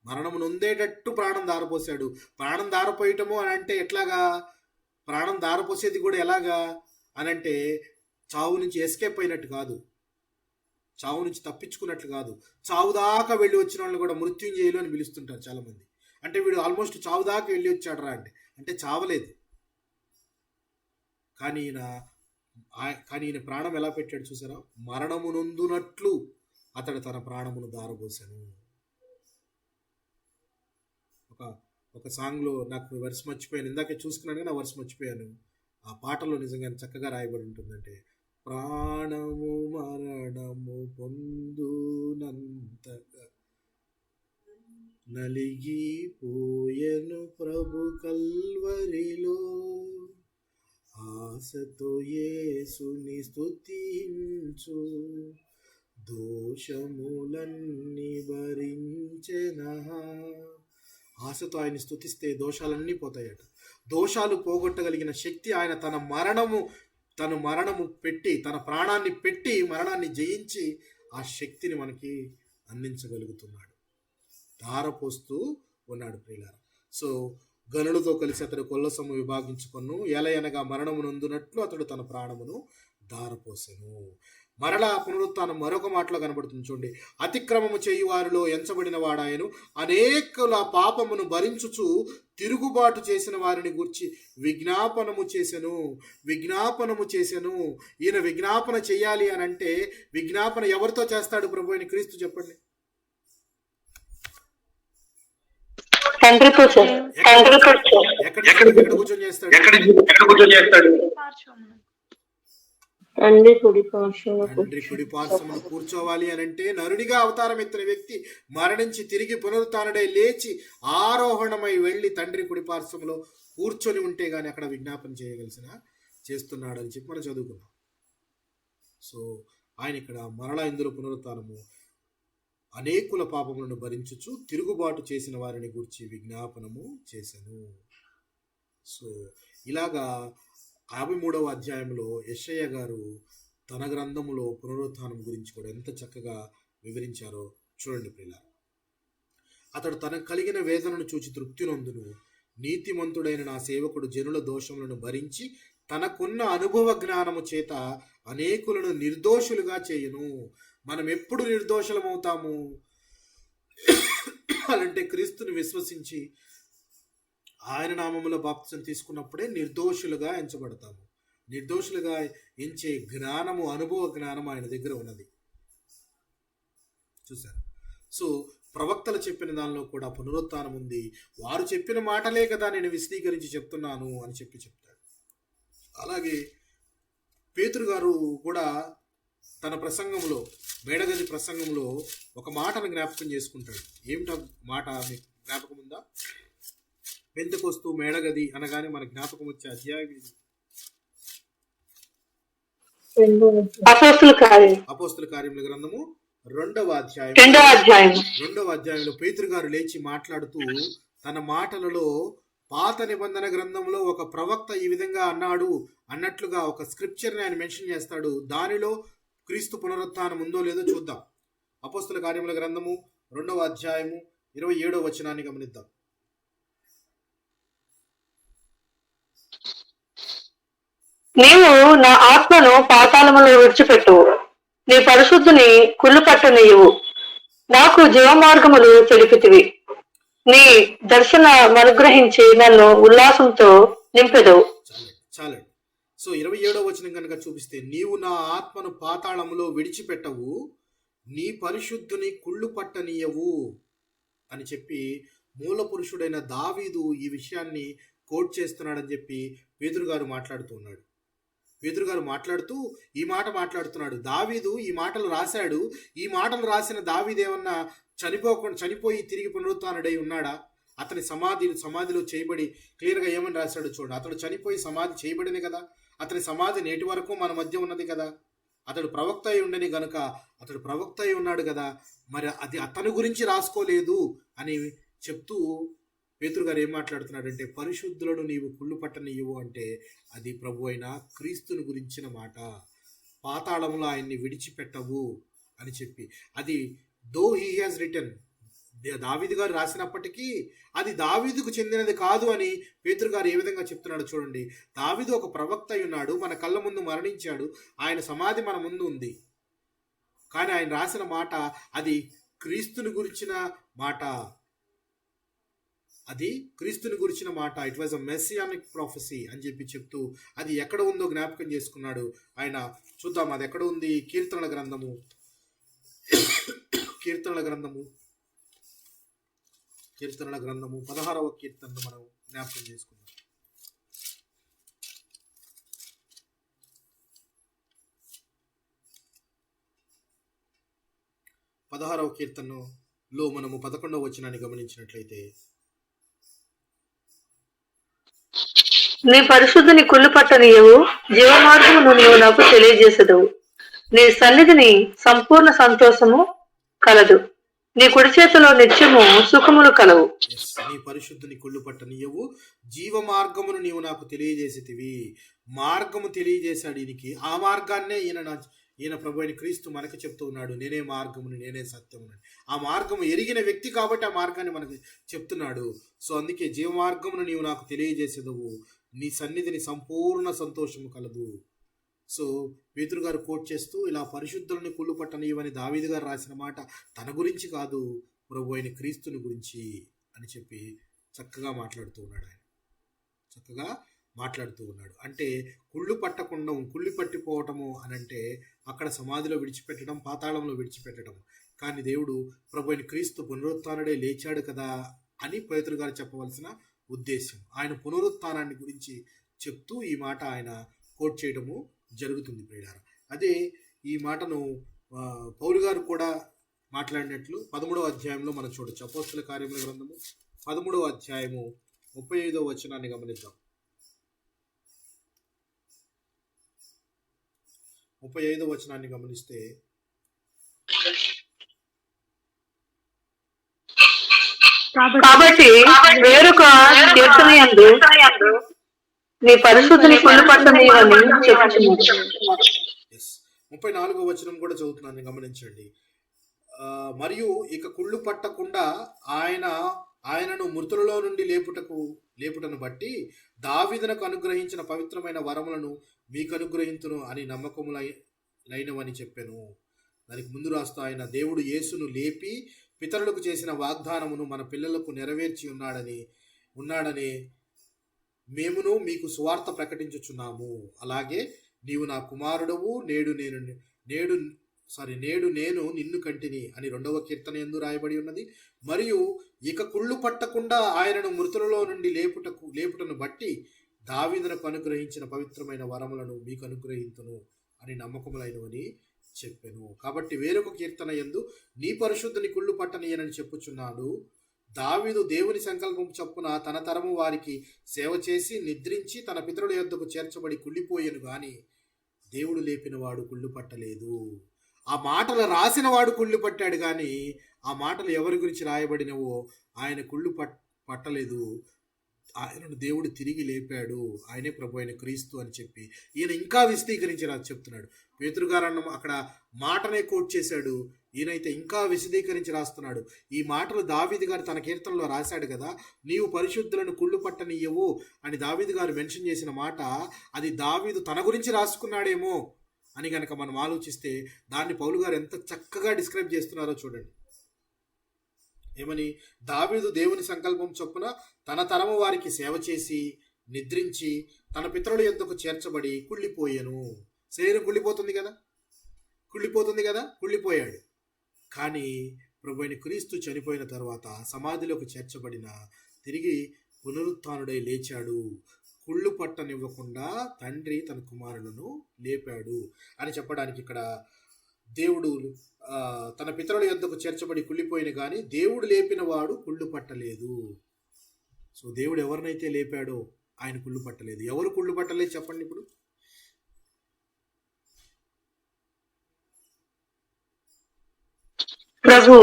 మరణము నొందేటట్టు ప్రాణం దారపోసాడు. ప్రాణం దారపోయటము అని అంటే ఎట్లాగా? ప్రాణం దారపోసేది కూడా ఎలాగా అనంటే చావు నుంచి ఎస్కేప్ అయినట్టు కాదు, చావు నుంచి తప్పించుకున్నట్లు కాదు. చావు దాకా వెళ్ళి వచ్చిన వాళ్ళని కూడా మృత్యుంజయులు అని పిలుస్తుంటారు చాలామంది. అంటే వీడు ఆల్మోస్ట్ చావు దాకా వెళ్ళి వచ్చాడు రా అంటే చావలేదు. కానీ ఈయన ప్రాణం ఎలా పెట్టాడు చూసారా? మరణము నొందునట్లు అతడు తన ప్రాణమును దారబోసాను. ఒక సాంగ్లో నాకు వర్స్ మర్చిపోయాను, ఇందాకే చూసుకున్నాను నా వర్స్ మర్చిపోయాను. ఆ పాటలో నిజంగా చక్కగా రాయబడి ఉంటుందంటే, ప్రాణము మరణము పొందునంతగా నలిగిపోయెను ప్రభు కల్వరిలో, ఆశతో యేసుని స్తుతించు, దోషములన్నీ భరించెనా, ఆశతో ఆయన్ని స్తుతిస్తే దోషాలన్నీ పోతాయట. దోషాలు పోగొట్టగలిగిన శక్తి ఆయన తను మరణము పెట్టి, తన ప్రాణాన్ని పెట్టి, మరణాన్ని జయించి ఆ శక్తిని మనకి అందించగలుగుతున్నాడు, ధారపోస్తూ ఉన్నాడు ప్రియులారా. సో గనులతో కలిసి అతడు కొల్లసము విభాగించుకొను, ఎలయనగా మరణము నొందునట్లు అతడు తన ప్రాణమును ధారపోసెను. మరలా పునరుత్థానం మరొక మాటలో కనబడుతుంది చూడండి. అతిక్రమము చేయు వారిలో ఎంచబడిన వాడాయను, అనేకుల పాపమును భరించుచు తిరుగుబాటు చేసిన వారిని గూర్చి విజ్ఞాపనము చేసెను. ఈయన విజ్ఞాపన చెయ్యాలి అని అంటే విజ్ఞాపన ఎవరితో చేస్తాడు ప్రభు అయిన క్రీస్తు? చెప్పండి. ఎక్కడ కూర్చొని చేస్తాడు? తండ్రి కుడి పార్శ్వమున కూర్చోవాలి అని అంటే నరుడిగా అవతారం ఎత్తిన వ్యక్తి మరణించి తిరిగి పునరుత్థానుడై లేచి ఆరోహణమై వెళ్ళి తండ్రి కుడి పార్శ్వములో కూర్చొని ఉంటే గాని అక్కడ విజ్ఞాపన చేస్తున్నాడు అని చెప్పి మనం చదువుకున్నాం. సో ఆయన ఇక్కడ మరలా ఇందులో పునరుత్థానము అనేకుల పాపములను భరించుచు తిరుగుబాటు చేసిన వారిని గురించి విజ్ఞాపనము చేసెను. సో ఇలాగా 53వ అధ్యాయంలో యెషయా గారు తన గ్రంథములో పునరుత్థానం గురించి కూడా ఎంత చక్కగా వివరించారో చూడండి ప్రియులారా. అతడు తనకు కలిగిన వేదనను చూచి తృప్తి నొందును, నీతిమంతుడైన నా సేవకుడు జనుల దోషములను భరించి తనకున్న అనుభవ జ్ఞానము చేత అనేకులను నిర్దోషులుగా చేయును. మనం ఎప్పుడు నిర్దోషులమవుతాము అంటే క్రీస్తుని విశ్వసించి ఆయన నామములో బాప్తిసం తీసుకున్నప్పుడే నిర్దోషులుగా ఎంచబడతాము. నిర్దోషులుగా ఎంచే జ్ఞానము, అనుభవ జ్ఞానం ఆయన దగ్గర ఉన్నది. చూసారు. సో ప్రవక్తలు చెప్పిన దానిలో కూడా పునరుత్థానం ఉంది. వారు చెప్పిన మాటలే కదా నేను విశదీకరించి చెప్తున్నాను అని చెప్తాడు. అలాగే పేతురు గారు కూడా తన ప్రసంగంలో, మేడగది ప్రసంగంలో ఒక మాటను జ్ఞాపకం చేసుకుంటాడు. ఏమిటా మాట మీకు జ్ఞాపకం ఉందా? పెంతెకొస్తు మేడగది అనగానే మన జ్ఞాపకం వచ్చే అధ్యాయం ఇది. అపోస్తుల కార్యముల గ్రంథము 2వ అధ్యాయంలో పేతురు గారు లేచి మాట్లాడుతూ తన మాటలలో పాత నిబంధన గ్రంథంలో ఒక ప్రవక్త ఈ విధంగా అన్నట్లుగా ఒక స్క్రిప్చర్ని ఆయన మెన్షన్ చేస్తాడు. దానిలో క్రీస్తు పునరుత్థానం ఉందో లేదో చూద్దాం. అపోస్తుల కార్యముల గ్రంథము 2వ అధ్యాయము 27వ వచనాన్ని గమనిద్దాం. నీవు నా ఆత్మను పాతాళములో విడిచిపెట్టు, నీ పరిశుద్ధుని కుళ్ళు పట్టనీయువు, నాకు జీవమార్గములు తెలిపితివి, నీ దర్శనం అనుగ్రహించి నన్ను ఉల్లాసంతో నింపెదవు. చాలండి. సో 27వ వచనం కనుక చూపిస్తే, నీవు నా ఆత్మను పాతాళములో విడిచిపెట్టవు, నీ పరిశుద్ధుని కుళ్ళు పట్టనీయవు అని చెప్పి మూల పురుషుడైన దావీదు ఈ విషయాన్ని కోట్ చేస్తున్నాడని చెప్పి పేతురు గారు మాట్లాడుతున్నాడు. పేతురు గారు మాట్లాడుతూ ఈ మాట మాట్లాడుతున్నాడు. దావీదు ఈ మాటలు రాశాడు. ఈ మాటలు రాసిన దావీదు ఏమన్నా చనిపోయి తిరిగి పునరుత్థానుడై ఉన్నాడా? అతని సమాధిలో చేయబడి క్లియర్గా ఏమని రాశాడు చూడండి. అతడు చనిపోయి సమాధి చేయబడింది కదా, అతని సమాధి నేటి వరకు మన మధ్య ఉన్నది కదా, అతడు ప్రవక్త అయి ఉండని గనుక అతడు ప్రవక్త అయి ఉన్నాడు కదా, మరి అది అతని గురించి రాసుకోలేదు అని చెప్తూ పేతురు గారు ఏం మాట్లాడుతున్నాడంటే, పరిశుద్ధులను నీవు కుళ్ళు పట్టనీయవు అంటే అది ప్రభు అయిన క్రీస్తుని గురించిన మాట. పాతాళంలో ఆయన్ని విడిచిపెట్టవు అని చెప్పి, అది దో హీ హ్యాస్ రిటన్, దావీదు గారు రాసినప్పటికీ అది దావీదుకు చెందినది కాదు అని పేతురు గారు ఏ విధంగా చెప్తున్నాడు చూడండి. దావీదు ఒక ప్రవక్త అయి ఉన్నాడు, మన కళ్ళ ముందు మరణించాడు, ఆయన సమాధి మన ముందు ఉంది. కానీ ఆయన రాసిన మాట అది క్రీస్తుని గురించిన మాట. అది క్రీస్తుని గురించిన మాట. ఇట్ వాజ్ అ మెస్సియానిక్ ప్రొఫెసీ అని చెప్పి చెప్తూ అది ఎక్కడ ఉందో జ్ఞాపకం చేసుకున్నాడు ఆయన. చూద్దాం అది ఎక్కడ ఉంది. కీర్తనల గ్రంథము 16వ కీర్తనను మనం జ్ఞాపకం చేసుకుందాం. 16వ కీర్తనలో మనము 11వ వచనాన్ని గమనించినట్లయితే, నీ పరిశుద్ధుని కుళ్ళు పట్టనీయవు, జీవమార్గమును నీవు నాకు తెలియజేసదవు, నీ సన్నిధిని సంపూర్ణ సంతోషము కలదు, నీ కుడి చేతిలో నిత్యము సుఖములు కలవు. నీ పరిశుద్ధుని కుళ్ళు పట్టనీయవు, జీవ మార్గమును నీవు నాకు తెలియజేసితివి. మార్గము తెలియజేశాడు ఈయనకి. ఆ మార్గాన్నే ఈయన ప్రభు అయిన క్రీస్తు మనకు చెప్తూ ఉన్నాడు, నేనే మార్గమును నేనే సత్యమును. ఆ మార్గము ఎరిగిన వ్యక్తి కాబట్టి ఆ మార్గాన్ని మనకు చెప్తున్నాడు. సో అందుకే జీవ మార్గమును నీవు నాకు తెలియజేసేదవు, నీ సన్నిధిని సంపూర్ణ సంతోషము కలదు. సో పేతురు గారు కోట్ చేస్తూ ఇలా పరిశుద్ధులని కుళ్ళు పట్టనీయవని దావీదు గారు రాసిన మాట తన గురించి కాదు, ప్రభు అయిన క్రీస్తుని గురించి అని చెప్పి చక్కగా మాట్లాడుతూ ఉన్నాడు. ఆయన చక్కగా మాట్లాడుతూ ఉన్నాడు. అంటే కుళ్ళు పట్టకుండా కుళ్ళి పట్టిపోవటము అని అంటే అక్కడ సమాధిలో విడిచిపెట్టడం, పాతాళంలో విడిచిపెట్టడం. కానీ దేవుడు ప్రభు అయిన క్రీస్తు పునరుత్థానుడే లేచాడు కదా అని పేతురు గారు చెప్పవలసిన ఉద్దేశం. ఆయన పునరుత్థానాన్ని గురించి చెప్తూ ఈ మాట ఆయన కోట్ చేయడము జరుగుతుంది ప్రియులారా. అదే ఈ మాటను పౌలు గారు కూడా మాట్లాడినట్లు 13వ అధ్యాయంలో మనం చూడొచ్చు. అపోస్తల కార్యముల గ్రంథము 13వ అధ్యాయము 35వ వచనాన్ని గమనిద్దాం. 35వ వచనాన్ని గమనిస్తే, కాబట్టి వేరొక కీర్తనయందు నీ పరిశుద్ధిని కుళ్ళు పట్టనీయవని చెప్పుచున్నాడు. 34వ వచనం కూడా చదువుతున్నాను, గమనించండి. మరియు ఇక కుళ్ళు పట్టకుండా ఆయనను మృతులలో నుండి లేపుటను బట్టి దావీదునకు అనుగ్రహించిన పవిత్రమైన వరములను మీకు అనుగ్రహించును అని నమ్మకములైనవని చెప్పాను. దానికి ముందు రాస్తూ ఆయన దేవుడు యేసును లేపి పితరులకు చేసిన వాగ్దానమును మన పిల్లలకు నెరవేర్చి ఉన్నాడని మేమును మీకు సువార్త ప్రకటించుచున్నాము. అలాగే నీవు నా కుమారుడవు, నేడు నేను నిన్ను కంటిని అని 2వ కీర్తన యందు రాయబడి ఉన్నది. మరియు ఇక కుళ్ళు పట్టకుండా ఆయనను మృతులలో నుండి లేపుటను బట్టి దావీదునకు అనుగ్రహించిన పవిత్రమైన వరములను మీకు అనుగ్రహించును అని నమ్మకములైనవని చెప్పాను. కాబట్టి వేరొక కీర్తన యందు నీ పరిశుద్ధుని కుళ్ళు పట్టనీయనని చెప్పుచున్నాడు. దావీదు దేవుని సంకల్పం చొప్పున తన తరము వారికి సేవ చేసి నిద్రించి తన పితరుల యొద్దకు చేర్చబడి కుళ్ళిపోయాను గాని దేవుడు లేపిన వాడు కుళ్ళు పట్టలేదు. ఆ మాటలు రాసిన వాడు కుళ్ళు పట్టాడు కానీ ఆ మాటలు ఎవరి గురించి రాయబడినవో ఆయన కుళ్ళు పట్టలేదు. ఆయనను దేవుడు తిరిగి లేపాడు, ఆయనే ప్రభు అయిన క్రీస్తు అని చెప్పి ఈయన ఇంకా విశదీకరించి చెప్తున్నాడు. పేతురు గారు అక్కడ మాటనే కోట్ చేశాడు, ఈయనైతే ఇంకా విశదీకరించి రాస్తున్నాడు. ఈ మాటలు దావీదు గారు తన కీర్తనలో రాశాడు కదా, నీవు పరిశుద్ధులను కుళ్ళు పట్టనీయవు అని దావీదు గారు మెన్షన్ చేసిన మాట అది దావీదు తన గురించి రాసుకున్నాడేమో అని కనుక మనం ఆలోచిస్తే దాన్ని పౌలు గారు ఎంత చక్కగా డిస్క్రైబ్ చేస్తున్నారో చూడండి. ఏమని? దావీదు దేవుని సంకల్పం చొప్పున తన తరము వారికి సేవ చేసి నిద్రించి తన పితరుల యొద్దకు చేర్చబడి కుళ్ళిపోయాను. శరీరం కుళ్ళిపోతుంది కదా, కుళ్ళిపోయాడు. కానీ ప్రభు అయిన క్రీస్తు చనిపోయిన తర్వాత సమాధిలోకి చేర్చబడిన తిరిగి పునరుత్థానుడై లేచాడు. కుళ్ళు పట్టనివ్వకుండా తండ్రి తన కుమారులను లేపాడు అని చెప్పడానికి ఇక్కడ దేవుడు తన పితరుల యొద్దకు చేర్చబడి కుళ్ళిపోయిన కానీ దేవుడు లేపిన వాడు కుళ్ళు పట్టలేదు. సో దేవుడు ఎవరినైతే లేపాడో ఆయన కుళ్ళు పట్టలేదు. ఎవరు కుళ్ళు పట్టలేదు చెప్పండి? ఇప్పుడు ప్రభు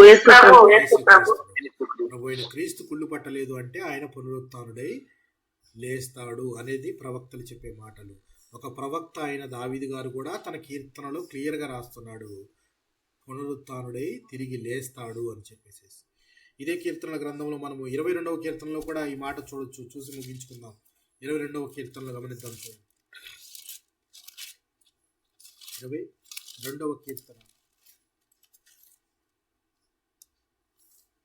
అయిన క్రీస్తు కుళ్ళు పట్టలేదు అంటే ఆయన పునరుత్థానుడై లేస్తాడు అనేది ప్రవక్తలు చెప్పే మాటలు. ఒక ప్రవక్త అయిన దావీదు గారు కూడా తన కీర్తనలో క్లియర్గా రాస్తున్నాడు, పునరుత్థానుడై తిరిగి లేస్తాడు అని చెప్పేసి. ఇదే కీర్తనల గ్రంథంలో మనము 22వ కీర్తనలో కూడా ఈ మాట చూడొచ్చు. చూసి ముగించుకుందాం. 22వ కీర్తనలో గమనిద్దాం. 22వ కీర్తన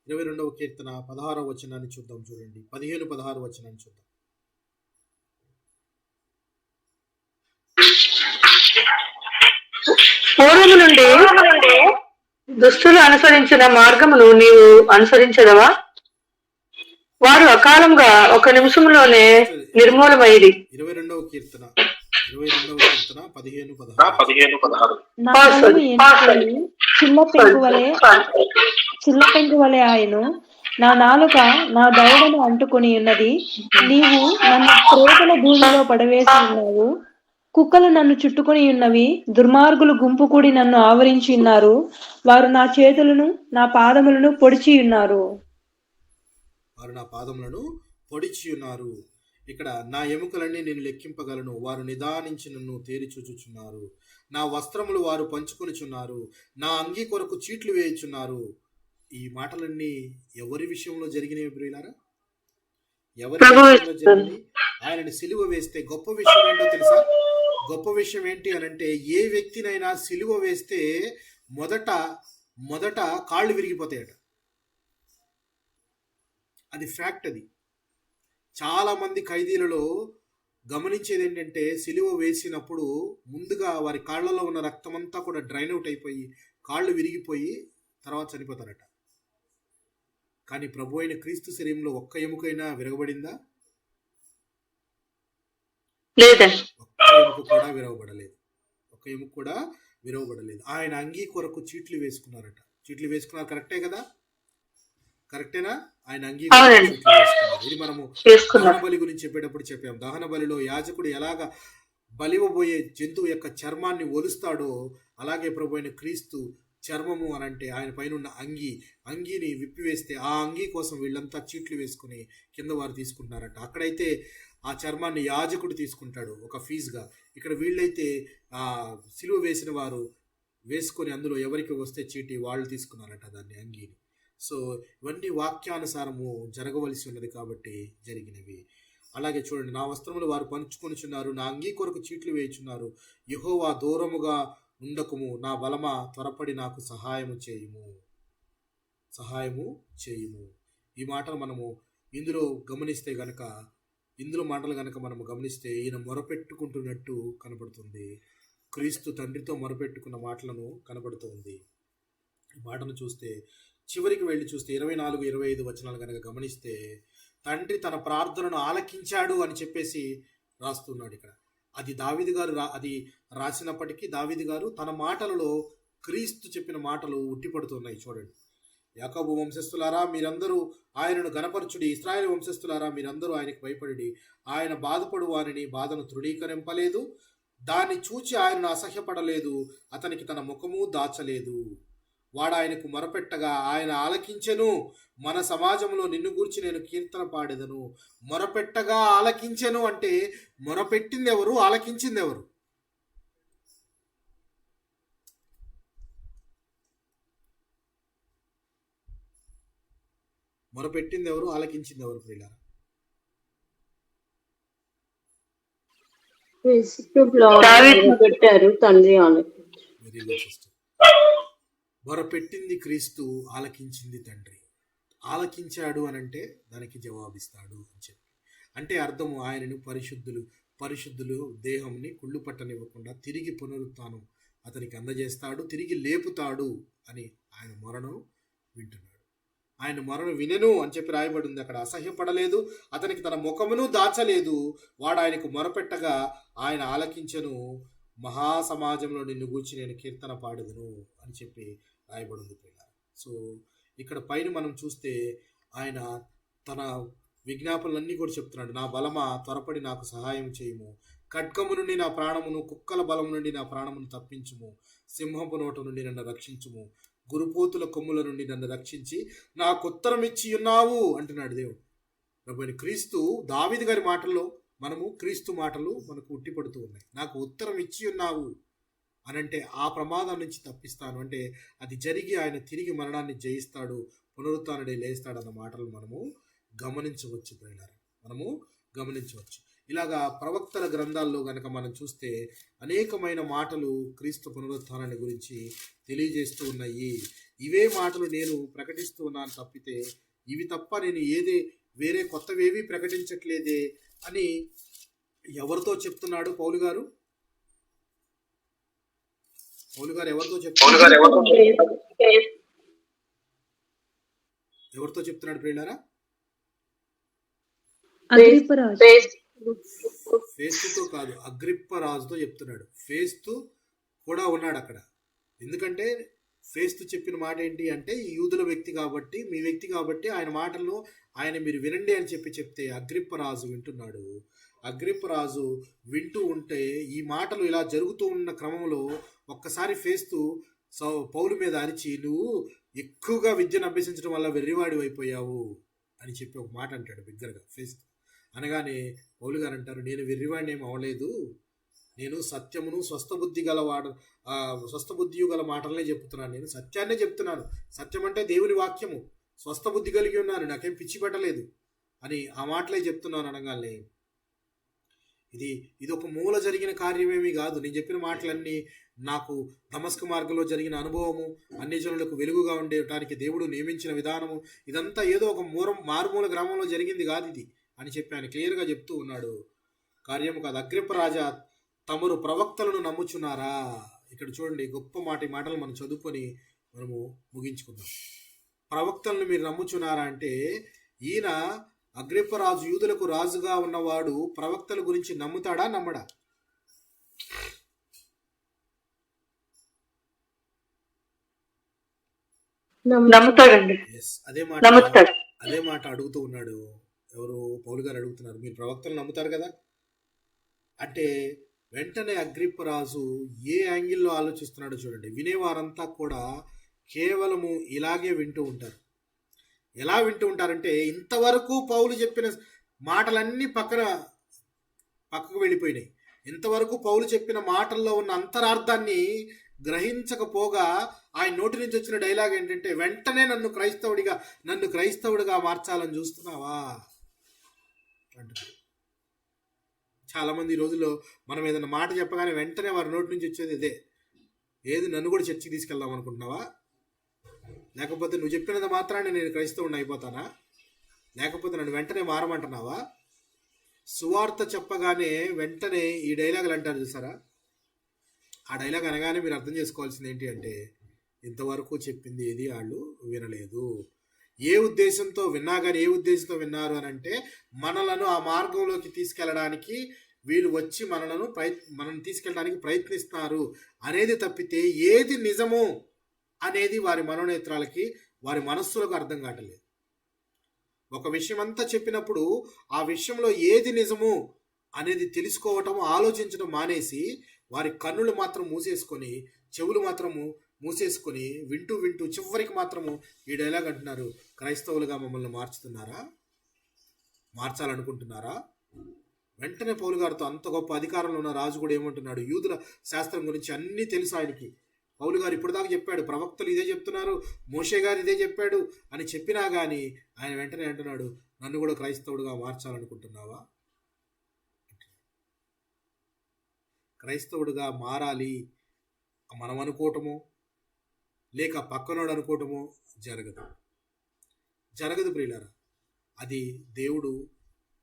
22వ కీర్తన 16వ వచనాన్ని చూద్దాం. చూడండి, 15-16 వచనాన్ని చూద్దాం. పూర్వము నుండి దుష్టులు అనుసరించిన మార్గమును నీవు అనుసరించదవా? వారు అకాలంగా ఒక నిమిషంలోనే నిర్మూలమైంది. 22వ కీర్తన 15-16. చిల్ల పెంకు వలె ఆయను నా నాలుక నా దవడను అంటుకుని ఉన్నది. నీవు నన్ను ప్రేతల భూమిలో పడవేసి ఉన్నావు. కుక్కలు నన్ను చుట్టుకొని ఉన్నవి, దుర్మార్గులు గుంపు కూడి నన్ను ఆవరించి ఉన్నారు. వారు నా చేతులను నా పాదములను పొడిచి ఉన్నారు. వారు నా పాదములను పొడిచి ఉన్నారు. ఇక్కడ నా ఎముకలన్నీ నేను లెక్కింపగలను. వారు నిదానించి నన్ను తేరి చూచుచున్నారు. నా వస్త్రములు వారు పంచుకొనిచున్నారు. నా అంగీ కొరకు చీట్లు వేయుచున్నారు. ఈ మాటలన్నీ ఎవరి విషయంలో జరిగినవి ప్రియులారా? ఎవరి విషయంలో జరిగినవి? ఆయనని సిలువ వేస్తే గొప్ప విషయం ఏంటో తెలుసా? గొప్ప విషయం ఏంటి అనంటే, ఏ వ్యక్తినైనా సిలువ వేస్తే మొదట కాళ్ళు విరిగిపోతాయట. అది ఫ్యాక్ట్. అది చాలా మంది ఖైదీలలో గమనించేది ఏంటంటే, సిలువ వేసినప్పుడు ముందుగా వారి కాళ్ళలో ఉన్న రక్తం అంతా కూడా డ్రైన్ అవుట్ అయిపోయి కాళ్ళు విరిగిపోయి తర్వాత చనిపోతారట. కానీ ప్రభు అయిన క్రీస్తు శరీరంలో ఒక్క ఎముకైనా విరగబడిందా? ఒక్క ఎముక కూడా విరవబడలేదు. ఒక్క ఎముక కూడా విరవబడలేదు. ఆయన అంగీ కొరకు చీట్లు వేసుకున్నారట. చీట్లు వేసుకున్నారు, కరెక్టే కదా? కరెక్టేనా? ఆయన అంగీ కొరకు చీట్లు వేసుకున్నారు. ఇది మనము దహన బలి గురించి చెప్పేటప్పుడు చెప్పాం. దహన బలిలో యాజకుడు ఎలాగ బలివబోయే జంతువు యొక్క చర్మాన్ని ఒలుస్తాడో, అలాగే ప్రభు అయిన క్రీస్తు చర్మము అనంటే ఆయన పైన ఉన్న అంగీని విప్పివేస్తే ఆ అంగీ కోసం వీళ్ళంతా చీట్లు వేసుకుని కింద వారు తీసుకుంటున్నారట. అక్కడైతే ఆ చర్మాన్ని యాజకుడు తీసుకుంటాడు ఒక ఫీజుగా. ఇక్కడ వీళ్ళైతే ఆ సిలువ వేసిన వారు వేసుకొని అందులో ఎవరికి వస్తే చీటి వాళ్ళు తీసుకున్నారట దాన్ని, అంగీని. సో ఇవన్నీ వాక్యానుసారము జరగవలసి ఉన్నది కాబట్టి జరిగినవి. అలాగే చూడండి, నా వస్త్రములు వారు పంచుకొనిచున్నారు, నా అంగీ కొరకు చీట్లు వేయుచున్నారు. యెహోవా దూరముగా ఉండకుము, నా బలమా త్వరపడి నాకు సహాయము చేయుము. ఈ మాటలు మనము ఇందులో మాటలు గనక మనము గమనిస్తే ఈయన మొరపెట్టుకుంటున్నట్టు కనబడుతుంది. క్రీస్తు తండ్రితో మొరపెట్టుకున్న మాటలను కనబడుతుంది. ఈ మాటను చూస్తే చివరికి వెళ్ళి చూస్తే 24, 25 వచనాలు కనుక గమనిస్తే, తండ్రి తన ప్రార్థనను ఆలకించాడు అని చెప్పేసి రాస్తున్నాడు ఇక్కడ. అది దావీదు గారు అది రాసినప్పటికీ దావీదు గారు తన మాటలలో క్రీస్తు చెప్పిన మాటలు ఉట్టిపడుతున్నాయి. చూడండి, యాకోబు వంశస్థులారా మీరందరూ ఆయనను గణపరచుడి, ఇశ్రాయేలు వంశస్థులారా మీరందరూ ఆయనకు భయపడి, ఆయన బాధపడు వారిని బాధను తృణీకరింపలేదు, దాన్ని చూచి ఆయనను అసహ్యపడలేదు, అతనికి తన ముఖము దాచలేదు. వాడు ఆయనకు మొరపెట్టగా ఆయన ఆలకించెను. మన సమాజంలో నిన్ను గూర్చి నేను కీర్తన పాడేదను. మొరపెట్టగా ఆలకించెను అంటే మొరపెట్టింది ఎవరు? ఆలకించింది ఎవరు? మొరపెట్టింది ఎవరు? ఆలకించింది ఎవరు ప్రియులారా? పెట్టారు తండ్రి ఆలకించారు. Very good sister. మొరపెట్టింది క్రీస్తు, ఆలకించింది తండ్రి. ఆలకించాడు అనంటే దానికి జవాబిస్తాడు అని చెప్పి, అంటే అర్థము ఆయనను పరిశుద్ధులు దేహంని కుళ్ళు పట్టనివ్వకుండా తిరిగి పునరుత్థానం అతనికి అందజేస్తాడు, తిరిగి లేపుతాడు అని ఆయన మొరను వింటున్నాడు. ఆయన మొరను వినెను అని చెప్పి రాయబడి ఉంది అక్కడ. అసహ్యపడలేదు, అతనికి తన ముఖమును దాచలేదు. వాడు ఆయనకు మొరపెట్టగా ఆయన ఆలకించెను. మహాసమాజంలో నిన్ను గూర్చి నేను కీర్తన పాడెదను అని చెప్పి రాయబడి ఉంది పిల్ల. సో ఇక్కడ పైన మనం చూస్తే ఆయన తన విజ్ఞాపనలన్నీ కూడా చెప్తున్నాడు. నా బలమా త్వరపడి నాకు సహాయం చేయము, ఖడ్గము నుండి నా ప్రాణమును, కుక్కల బలం నుండి నా ప్రాణమును తప్పించుము, సింహపు నోట నుండి నన్ను రక్షించుము, గురుపోతుల కొమ్ముల నుండి నన్ను రక్షించి నాకు ఉత్తరం ఇచ్చి ఉన్నావు అంటున్నాడు దేవుడు. ప్రభువైన క్రీస్తు దావీదు గారి మాటల్లో మనము క్రీస్తు మాటలు మనకు ఉట్టిపడుతూ ఉన్నాయి. నాకు ఉత్తరం ఇచ్చి ఉన్నావు అనంటే ఆ ప్రమాదం నుంచి తప్పిస్తాను అంటే అది జరిగి ఆయన తిరిగి మరణాన్ని జయిస్తాడు, పునరుత్థానుడై లేస్తాడు అన్న మాటలు మనము గమనించవచ్చు ప్రియులారా, మనము గమనించవచ్చు. ఇలాగా ప్రవక్తల గ్రంథాల్లో గనక మనం చూస్తే అనేకమైన మాటలు క్రీస్తు పునరుత్థానాన్ని గురించి తెలియజేస్తూ ఉన్నాయి. ఇవే మాటలు నేను ప్రకటిస్తూ ఉన్నాను తప్పితే ఇవి తప్ప నేను వేరే కొత్తవేవి ప్రకటించట్లేదే అని ఎవరితో చెప్తున్నాడు పౌలు గారు? ఎవరితో చెప్తున్నాడు ప్రియులారా? ఫేస్తుతో కాదు, అగ్రిప్ప రాజుతో చెప్తున్నాడు. ఫేస్తు కూడా ఉన్నాడు అక్కడ. ఎందుకంటే ఫేస్తు చెప్పిన మాట ఏంటి అంటే, ఈ యూదుల వ్యక్తి కాబట్టి, మీ వ్యక్తి కాబట్టి ఆయన మాటలను ఆయన మీరు వినండి అని చెప్తే అగ్రిప్ప రాజు వింటున్నాడు. అగ్రిప్పరాజు వింటూ ఉంటే ఈ మాటలు ఇలా జరుగుతూ ఉన్న క్రమంలో ఒక్కసారి ఫేస్తూ పౌలు మీద అరిచి, నువ్వు ఎక్కువగా విద్యను అభ్యసించడం వల్ల వెర్రివాడి అయిపోయావు అని చెప్పి ఒక మాట అంటాడు బిగ్గరగా ఫేస్తూ. అనగానే పౌలు గారు అంటారు, నేను వెర్రివాడిని ఏం అవ్వలేదు, నేను సత్యమును స్వస్థబుద్ధి గల మాటలనే చెప్తున్నాను, నేను సత్యాన్నే చెప్తున్నాను, సత్యం అంటే దేవుని వాక్యము, స్వస్థబుద్ధి కలిగి ఉన్నాను, నాకేం పిచ్చి పెట్టలేదు అని ఆ మాటలే చెప్తున్నాను అనగానే, ఇది ఒక మూల జరిగిన కార్యమేమీ కాదు, నేను చెప్పిన మాటలన్నీ నాకు దమస్కు మార్గంలో జరిగిన అనుభవము, అన్ని జనులకు వెలుగుగా ఉండటానికి దేవుడు నియమించిన విధానము, ఇదంతా ఏదో ఒక మారుమూల గ్రామంలో జరిగింది కాదు ఇది అని చెప్పి ఆయన క్లియర్గా చెప్తూ ఉన్నాడు. కార్యము కాదు. అగ్రిప్ప రాజా, తమరు ప్రవక్తలను నమ్ముచున్నారా? ఇక్కడ చూడండి, గొప్ప మాట. ఈ మాటలు మనం చదువుకొని మనము ముగించుకుందాం. ప్రవక్తలను మీరు నమ్ముచున్నారా అంటే, ఈయన అగ్రిప్పరాజు యూదులకు రాజుగా ఉన్నవాడు ప్రవక్తల గురించి నమ్ముతాడా నమ్మడా? నమ్ముతాడండి. అదే మాట అడుగుతూ ఉన్నాడు. ఎవరు? పౌలు గారు అడుగుతున్నారు, మీరు ప్రవక్తలు నమ్ముతారు కదా అంటే వెంటనే అగ్రిప్పరాజు ఏ యాంగిల్లో ఆలోచిస్తున్నాడో చూడండి. వినేవారంతా కూడా కేవలము ఇలాగే వింటూ ఉంటారు. ఎలా వింటూ ఉంటారంటే, ఇంతవరకు పౌలు చెప్పిన మాటలన్నీ పక్కకు వెళ్ళిపోయినాయి. ఇంతవరకు పౌలు చెప్పిన మాటల్లో ఉన్న అంతరార్థాన్ని గ్రహించకపోగా ఆయన నోటి నుంచి వచ్చిన డైలాగ్ ఏంటంటే, వెంటనే నన్ను క్రైస్తవుడిగా మార్చాలని చూస్తున్నావా అంటున్నాడు. చాలామంది ఈ రోజుల్లో మనం ఏదైనా మాట చెప్పగానే వెంటనే వారి నోటి నుంచి వచ్చేది ఇదే, ఏది నన్ను కూడా చర్చికి తీసుకెళ్దాం అనుకుంటున్నావా? లేకపోతే నువ్వు చెప్పినంత మాత్రాన్ని నేను క్రైస్తవుడిని అయిపోతానా? లేకపోతే నన్ను వెంటనే మారమంటున్నావా? సువార్త చెప్పగానే వెంటనే ఈ డైలాగులు అంటారు చూసారా? ఆ డైలాగ్ అనగానే మీరు అర్థం చేసుకోవాల్సింది ఏంటి అంటే, ఇంతవరకు చెప్పింది ఏది వాళ్ళు వినలేదు. ఏ ఉద్దేశంతో విన్నా కానీ, ఏ ఉద్దేశంతో విన్నారు అని అంటే, మనలను ఆ మార్గంలోకి తీసుకెళ్ళడానికి వీళ్ళు వచ్చి మనల్ని తీసుకెళ్ళడానికి ప్రయత్నిస్తున్నారు అనేది తప్పితే, ఏది నిజము అనేది వారి మనోనేత్రాలకి, వారి మనస్సులకు అర్థం కావట్లేదు. ఒక విషయం అంతా చెప్పినప్పుడు ఆ విషయంలో ఏది నిజము అనేది తెలుసుకోవటం, ఆలోచించడం మానేసి వారి కన్నులు మాత్రం మూసేసుకొని, చెవులు మాత్రము మూసేసుకొని వింటూ చివరికి మాత్రము ఈ డైలాగ్ అంటున్నారు, క్రైస్తవులుగా మమ్మల్ని మార్చాలనుకుంటున్నారా? వెంటనే పౌలు గారితో, అంత గొప్ప అధికారంలో ఉన్న రాజు కూడా ఏమంటున్నాడు, యూదుల శాస్త్రం గురించి అన్నీ తెలుసు ఆయనకి. పౌలు గారు ఇప్పటిదాకా చెప్పాడు, ప్రవక్తలు ఇదే చెప్తున్నారు, మోషే గారు ఇదే చెప్పాడు అని చెప్పినా కానీ ఆయన వెంటనే అంటున్నాడు, నన్ను కూడా క్రైస్తవుడిగా మార్చాలనుకుంటున్నావా? క్రైస్తవుడిగా మారాలి మనం అనుకోవటమో లేక పక్కనోడు అనుకోవటమో జరగదు ప్రియులారా. అది దేవుడు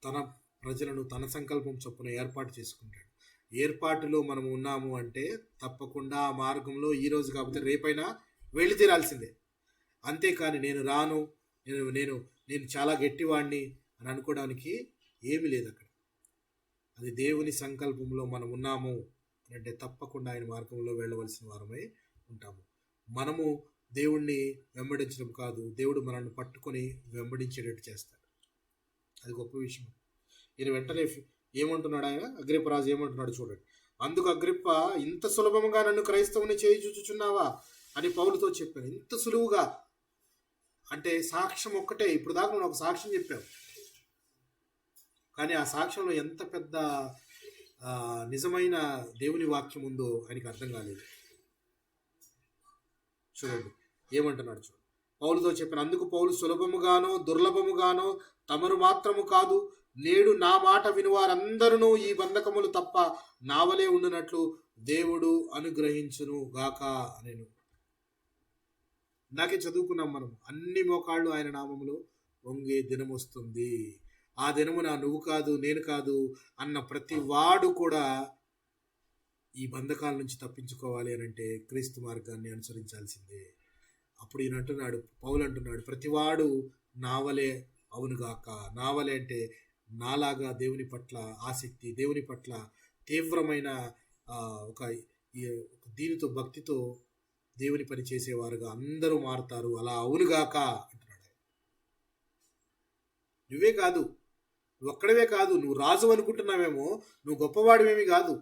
తన ప్రజలను తన సంకల్పం చొప్పున ఏర్పాటు చేసుకుంటాడు. ఏర్పాటులో మనం ఉన్నాము అంటే తప్పకుండా ఆ మార్గంలో ఈరోజు కాకపోతే రేపైనా వెళ్ళి తీరాల్సిందే. అంతేకాని నేను రాను, నేను చాలా గట్టివాడిని అని అనుకోవడానికి ఏమీ లేదు అక్కడ. అది దేవుని సంకల్పంలో మనం ఉన్నాము అంటే తప్పకుండా ఆయన మార్గంలో వెళ్ళవలసిన వారమై ఉంటాము. మనము దేవుణ్ణి వెంబడించడం కాదు, దేవుడు మనల్ని పట్టుకొని వెంబడించేటట్టు చేస్తాడు. అది గొప్ప విషయం. ఈయన వెంటనే ఏమంటున్నాడు, ఆయన అగ్రిప్పరాజు ఏమంటున్నాడు చూడండి. అందుకు అగ్రిప్ప, ఇంత సులభంగా నన్ను క్రైస్తవుని చేయి చూచుచున్నావా అని పౌలుతో చెప్పాను. ఇంత సులువుగా అంటే సాక్ష్యం ఒక్కటే. ఇప్పుడు దాకా నువ్వు ఒక సాక్ష్యం చెప్పావు, కానీ ఆ సాక్ష్యంలో ఎంత పెద్ద నిజమైన దేవుని వాక్యం ఉందో ఆయనకి అర్థం కాలేదు. చూడండి ఏమంటున్నాడు చూడండి. పౌలుతో చెప్పిన, అందుకు పౌలు, సులభముగానో దుర్లభముగానో తమరు మాత్రము కాదు, నేడు నా మాట వినువారందరూ ఈ బంధకములు తప్ప నావలే ఉండునట్లు దేవుడు అనుగ్రహించును గాక నేను. ఇందాకే చదువుకున్నాం మనం, అన్ని మోకాళ్ళు ఆయన నామములో వంగే దినం వస్తుంది. ఆ దినమున నువ్వు కాదు, నేను కాదు అన్న ప్రతి వాడు కూడా ఈ బంధకాల నుంచి తప్పించుకోవాలి అని అంటే క్రీస్తు మార్గాన్ని అనుసరించాల్సిందే. అప్పుడు ఈయన అంటున్నాడు, పౌలు అంటున్నాడు, ప్రతివాడు నావలే అవునుగాక. నావలే అంటే నాలాగా దేవుని పట్ల ఆసక్తి, దేవుని పట్ల తీవ్రమైన ఒక దీనితో భక్తితో దేవుని పని చేసేవారుగా అందరూ మారుతారు. అలా అవునుగాక అంటున్నాడు. నువ్వే కాదు, నువ్వు ఒక్కడవే కాదు, నువ్వు రాజు అనుకుంటున్నావేమో, నువ్వు గొప్పవాడివేమి కాదు,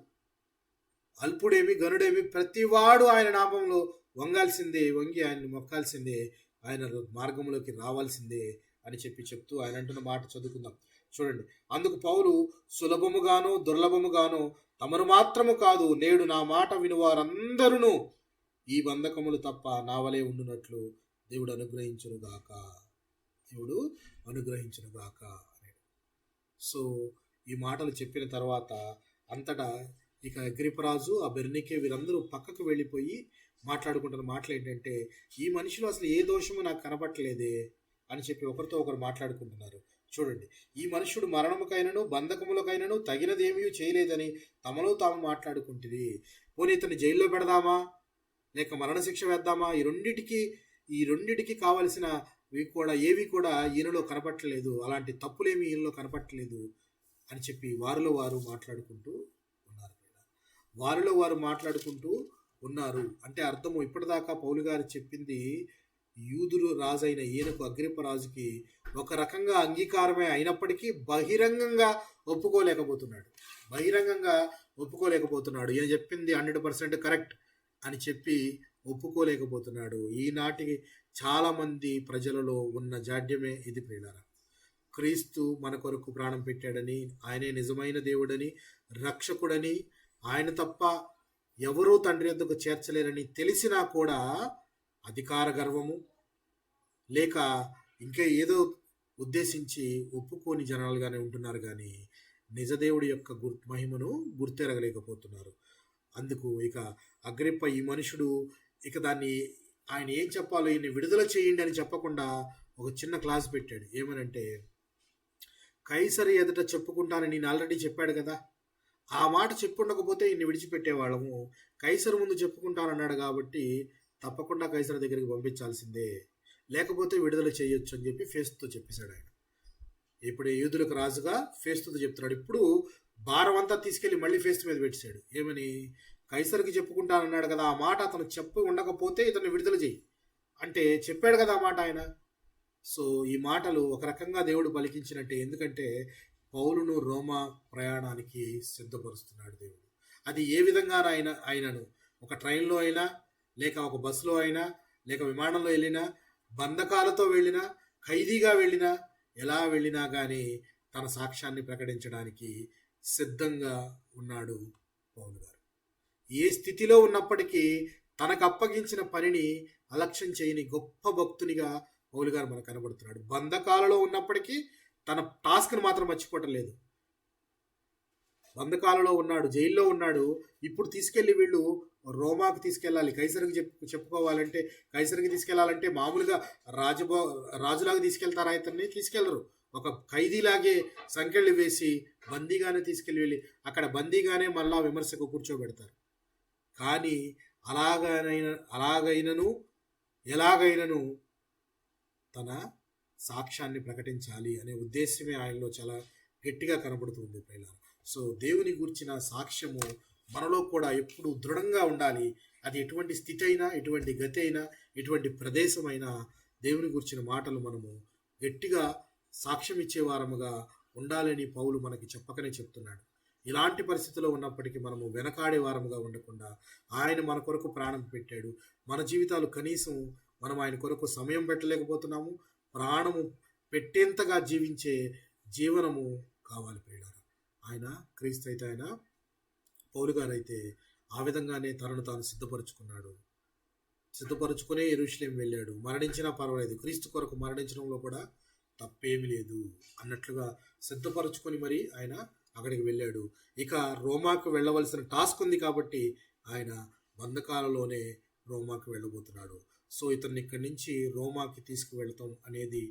అల్పుడేమి గనుడేమి ప్రతివాడు ఆయన నామంలో వంగి ఆయన్ని మొక్కాల్సిందే, ఆయన మార్గంలోకి రావాల్సిందే అని చెప్తూ ఆయన అంటున్న మాట చదువుకుందాం. చూడండి, అందుకు పౌలు సులభముగానో దుర్లభముగానో తమను మాత్రము కాదు, నేడు నా మాట వినువారందరూ ఈ బంధకములు తప్ప నా వలె ఉండునట్లు దేవుడు అనుగ్రహించునుగాక అన్నాడు. సో ఈ మాటలు చెప్పిన తర్వాత అంతటా ఇక అగ్రిపరాజు, ఆ బెర్నికే వీరందరూ పక్కకు వెళ్ళిపోయి మాట్లాడుకుంటున్న మాటలు ఏంటంటే, ఈ మనిషిలో అసలు ఏ దోషము నాకు కనపట్టలేదే అని చెప్పి ఒకరితో ఒకరు మాట్లాడుకుంటున్నారు. చూడండి, ఈ మనుషుడు మరణముకైనను బంధకములకైనను తగినదేమీ చేయలేదని తమలో తాము మాట్లాడుకుంటుంది. పోనీ ఇతన్ని జైల్లో పెడదామా లేక మరణశిక్ష వేద్దామా? ఈ రెండిటికి కావలసిన ఏవి కూడా ఈయనలో కనపట్టలేదు, అలాంటి తప్పులేమి ఈయనలో కనపట్టలేదు అని చెప్పి వారిలో వారు మాట్లాడుకుంటూ ఉన్నారు. అంటే అర్థము, ఇప్పటిదాకా పౌలు గారు చెప్పింది యూదులు రాజైన ఈయనకు, అగ్రిప్ప రాజుకి ఒక రకంగా అంగీకారమే అయినప్పటికీ బహిరంగంగా ఒప్పుకోలేకపోతున్నాడు. ఈయన చెప్పింది 100% కరెక్ట్ అని చెప్పి ఒప్పుకోలేకపోతున్నాడు. ఈనాటికి చాలామంది ప్రజలలో ఉన్న జాడ్యమే ఇది ప్రియులారా. క్రీస్తు మన కొరకు ప్రాణం పెట్టాడని, ఆయనే నిజమైన దేవుడని, రక్షకుడని, ఆయన తప్ప ఎవరూ తండ్రి వద్దకు చేర్చలేరని తెలిసినా కూడా అధికార గర్వము లేక ఇంకా ఏదో ఉద్దేశించి ఒప్పుకోని జనాలుగానే ఉంటున్నారు, కానీ నిజదేవుడి యొక్క మహిమను గుర్తెరగలేకపోతున్నారు. అందుకు ఇక అగ్రిప్ప ఈ మనుషుడు ఇక దాన్ని ఆయన ఏం చెప్పాలో ఈయన్ని విడుదల చేయండి అని చెప్పకుండా ఒక చిన్న క్లాస్ పెట్టాడు. ఏమనంటే, కైసరు ఎదుట చెప్పుకుంటానని నేను ఆల్రెడీ చెప్పాడు కదా, ఆ మాట చెప్పుండకపోతే ఈయన్ని విడిచిపెట్టేవాళ్ళము, కైసరు ముందు చెప్పుకుంటానన్నాడు కాబట్టి తప్పకుండా కైసరు దగ్గరికి పంపించాల్సిందే, లేకపోతే విడుదల చేయొచ్చు అని చెప్పి ఫేస్తుతో చెప్పేశాడు ఆయన. ఇప్పుడు యూదులకు రాజుగా ఫేస్తుతో చెప్తున్నాడు. ఇప్పుడు భారం అంతా తీసుకెళ్లి మళ్ళీ ఫేస్తు మీద పెట్టాడు. ఏమని? కైసరికి చెప్పుకుంటానన్నాడు కదా, ఆ మాట అతను చెప్పి ఉండకపోతే ఇతను విడుదల చేయి అంటే చెప్పాడు కదా ఆ మాట ఆయన. సో ఈ మాటలు ఒక రకంగా దేవుడు పలికించినట్టే. ఎందుకంటే పౌలును రోమా ప్రయాణానికి సిద్ధపరుస్తున్నాడు దేవుడు. అది ఏ విధంగా ఆయనను ఒక ట్రైన్లో అయినా, లేక ఒక బస్సులో అయినా, లేక విమానంలో వెళ్ళినా, బంధకాలతో వెళ్ళినా, ఖైదీగా వెళ్ళినా, ఎలా వెళ్ళినా కానీ తన సాక్ష్యాన్ని ప్రకటించడానికి సిద్ధంగా ఉన్నాడు పౌలు గారు. ఏ స్థితిలో ఉన్నప్పటికీ తనకు అప్పగించిన పనిని అలక్ష్యం చేయని గొప్ప భక్తునిగా పౌలు గారు మనకు కనబడుతున్నాడు. బంధకాలలో ఉన్నప్పటికీ తన టాస్క్ని మాత్రం మర్చిపోవటం లేదు. బంధకాలలో ఉన్నాడు, జైల్లో ఉన్నాడు. ఇప్పుడు తీసుకెళ్లి వీళ్ళు రోమాకు తీసుకెళ్ళాలి, కైసరికి చెప్పుకోవాలంటే, కైసరికి తీసుకెళ్లాలంటే మామూలుగా రాజులాగా తీసుకెళ్తారా? ఇతన్ని తీసుకెళ్లరు. ఒక ఖైదీలాగే సంకెళ్ళు వేసి బందీగానే తీసుకెళ్ళి వెళ్ళి అక్కడ బందీగానే మళ్ళా విమర్శకు కూర్చోబెడతారు. కానీ ఎలాగైనను తన సాక్ష్యాన్ని ప్రకటించాలి అనే ఉద్దేశమే ఆయనలో చాలా గట్టిగా కనబడుతుంది ప్రియులారా. సో దేవుని గురించిన సాక్ష్యము మనలో కూడా ఎప్పుడు దృఢంగా ఉండాలి. అది ఎటువంటి స్థితి అయినా, ఎటువంటి గతి అయినా, ఎటువంటి ప్రదేశమైనా దేవుని గురించిన మాటలు మనము గట్టిగా సాక్ష్యం ఇచ్చేవారముగా ఉండాలని పౌలు మనకి చెప్పకనే చెప్తున్నాడు. ఇలాంటి పరిస్థితుల్లో ఉన్నప్పటికీ మనము వెనకాడే వారముగా ఉండకుండా, ఆయన మన కొరకు ప్రాణం పెట్టాడు. మన జీవితాలు కనీసం మనం ఆయన కొరకు సమయం పెట్టలేకపోతున్నాము. ప్రాణము పెట్టేంతగా జీవించే జీవనము కావాలి ప్రియులారా. ఆయన క్రీస్తు అయితే, ఆయన పౌలు గారు అయితే ఆ విధంగానే తనను తాను సిద్ధపరుచుకునే యెరూషలేం వెళ్ళాడు. మరణించినా పర్వాలేదు, క్రీస్తు కొరకు మరణించడంలో కూడా తప్పేమీ లేదు అన్నట్లుగా సిద్ధపరచుకొని మరి ఆయన అక్కడికి వెళ్ళాడు. ఇక రోమాకు వెళ్ళవలసిన టాస్క్ ఉంది కాబట్టి ఆయన బంధకాలలోనే రోమాకు వెళ్ళబోతున్నాడు. సో ఇతన్ని ఇక్కడి నుంచి రోమాకి తీసుకువెళ్తాం అనేది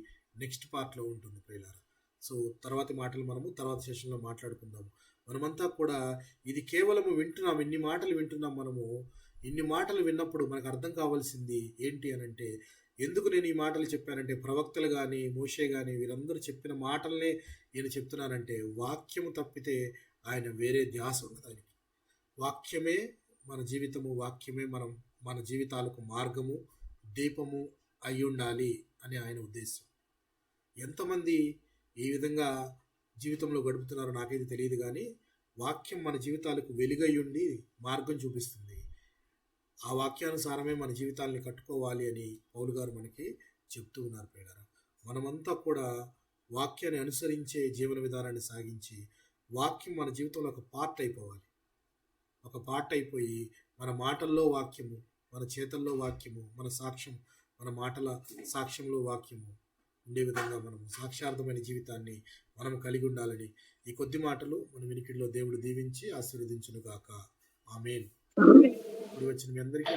నెక్స్ట్ పార్ట్లో ఉంటుంది ప్రియులారా. సో తర్వాతి మాటలు మనము తర్వాత సెషన్లో మాట్లాడుకుందాము. మనమంతా కూడా ఇది కేవలము వింటున్నాం, ఇన్ని మాటలు వింటున్నాం. మనము ఇన్ని మాటలు విన్నప్పుడు మనకు అర్థం కావాల్సింది ఏంటి అనంటే, ఎందుకు నేను ఈ మాటలు చెప్పానంటే, ప్రవక్తలు కానీ మోషే కానీ వీరందరూ చెప్పిన మాటలనే నేను చెప్తున్నానంటే, వాక్యము తప్పితే ఆయన వేరే ధ్యాస ఉండదు ఆయనకి. వాక్యమే మన జీవితము, వాక్యమే మన జీవితాలకు మార్గము, దీపము అయి ఉండాలి అని ఆయన ఉద్దేశం. ఎంతమంది ఈ విధంగా జీవితంలో గడుపుతున్నారో నాకైతే తెలియదు, కానీ వాక్యం మన జీవితాలకు వెలుగై ఉండి మార్గం చూపిస్తుంది. ఆ వాక్యానుసారమే మన జీవితాలని కట్టుకోవాలి అని పౌలు గారు మనకి చెప్తూ ఉన్నారు. ప్రియులారా, మనమంతా కూడా వాక్యాన్ని అనుసరించే జీవన విధానాన్ని సాగించి వాక్యం మన జీవితంలో ఒక పార్ట్ అయిపోవాలి. ఒక పార్ట్ అయిపోయి మన మాటల్లో వాక్యము, మన చేతల్లో వాక్యము, మన సాక్ష్యం, మన మాటల సాక్ష్యంలో వాక్యము ఉండే విధంగా మనం సాక్షార్థమైన జీవితాన్ని మనం కలిగి ఉండాలని ఈ కొద్ది మాటలు మన వినికిడిలో దేవుడు దీవించి ఆశీర్వదించును గాక. ఆమేన్. ఇప్పుడు వచ్చిన మీ అందరికీ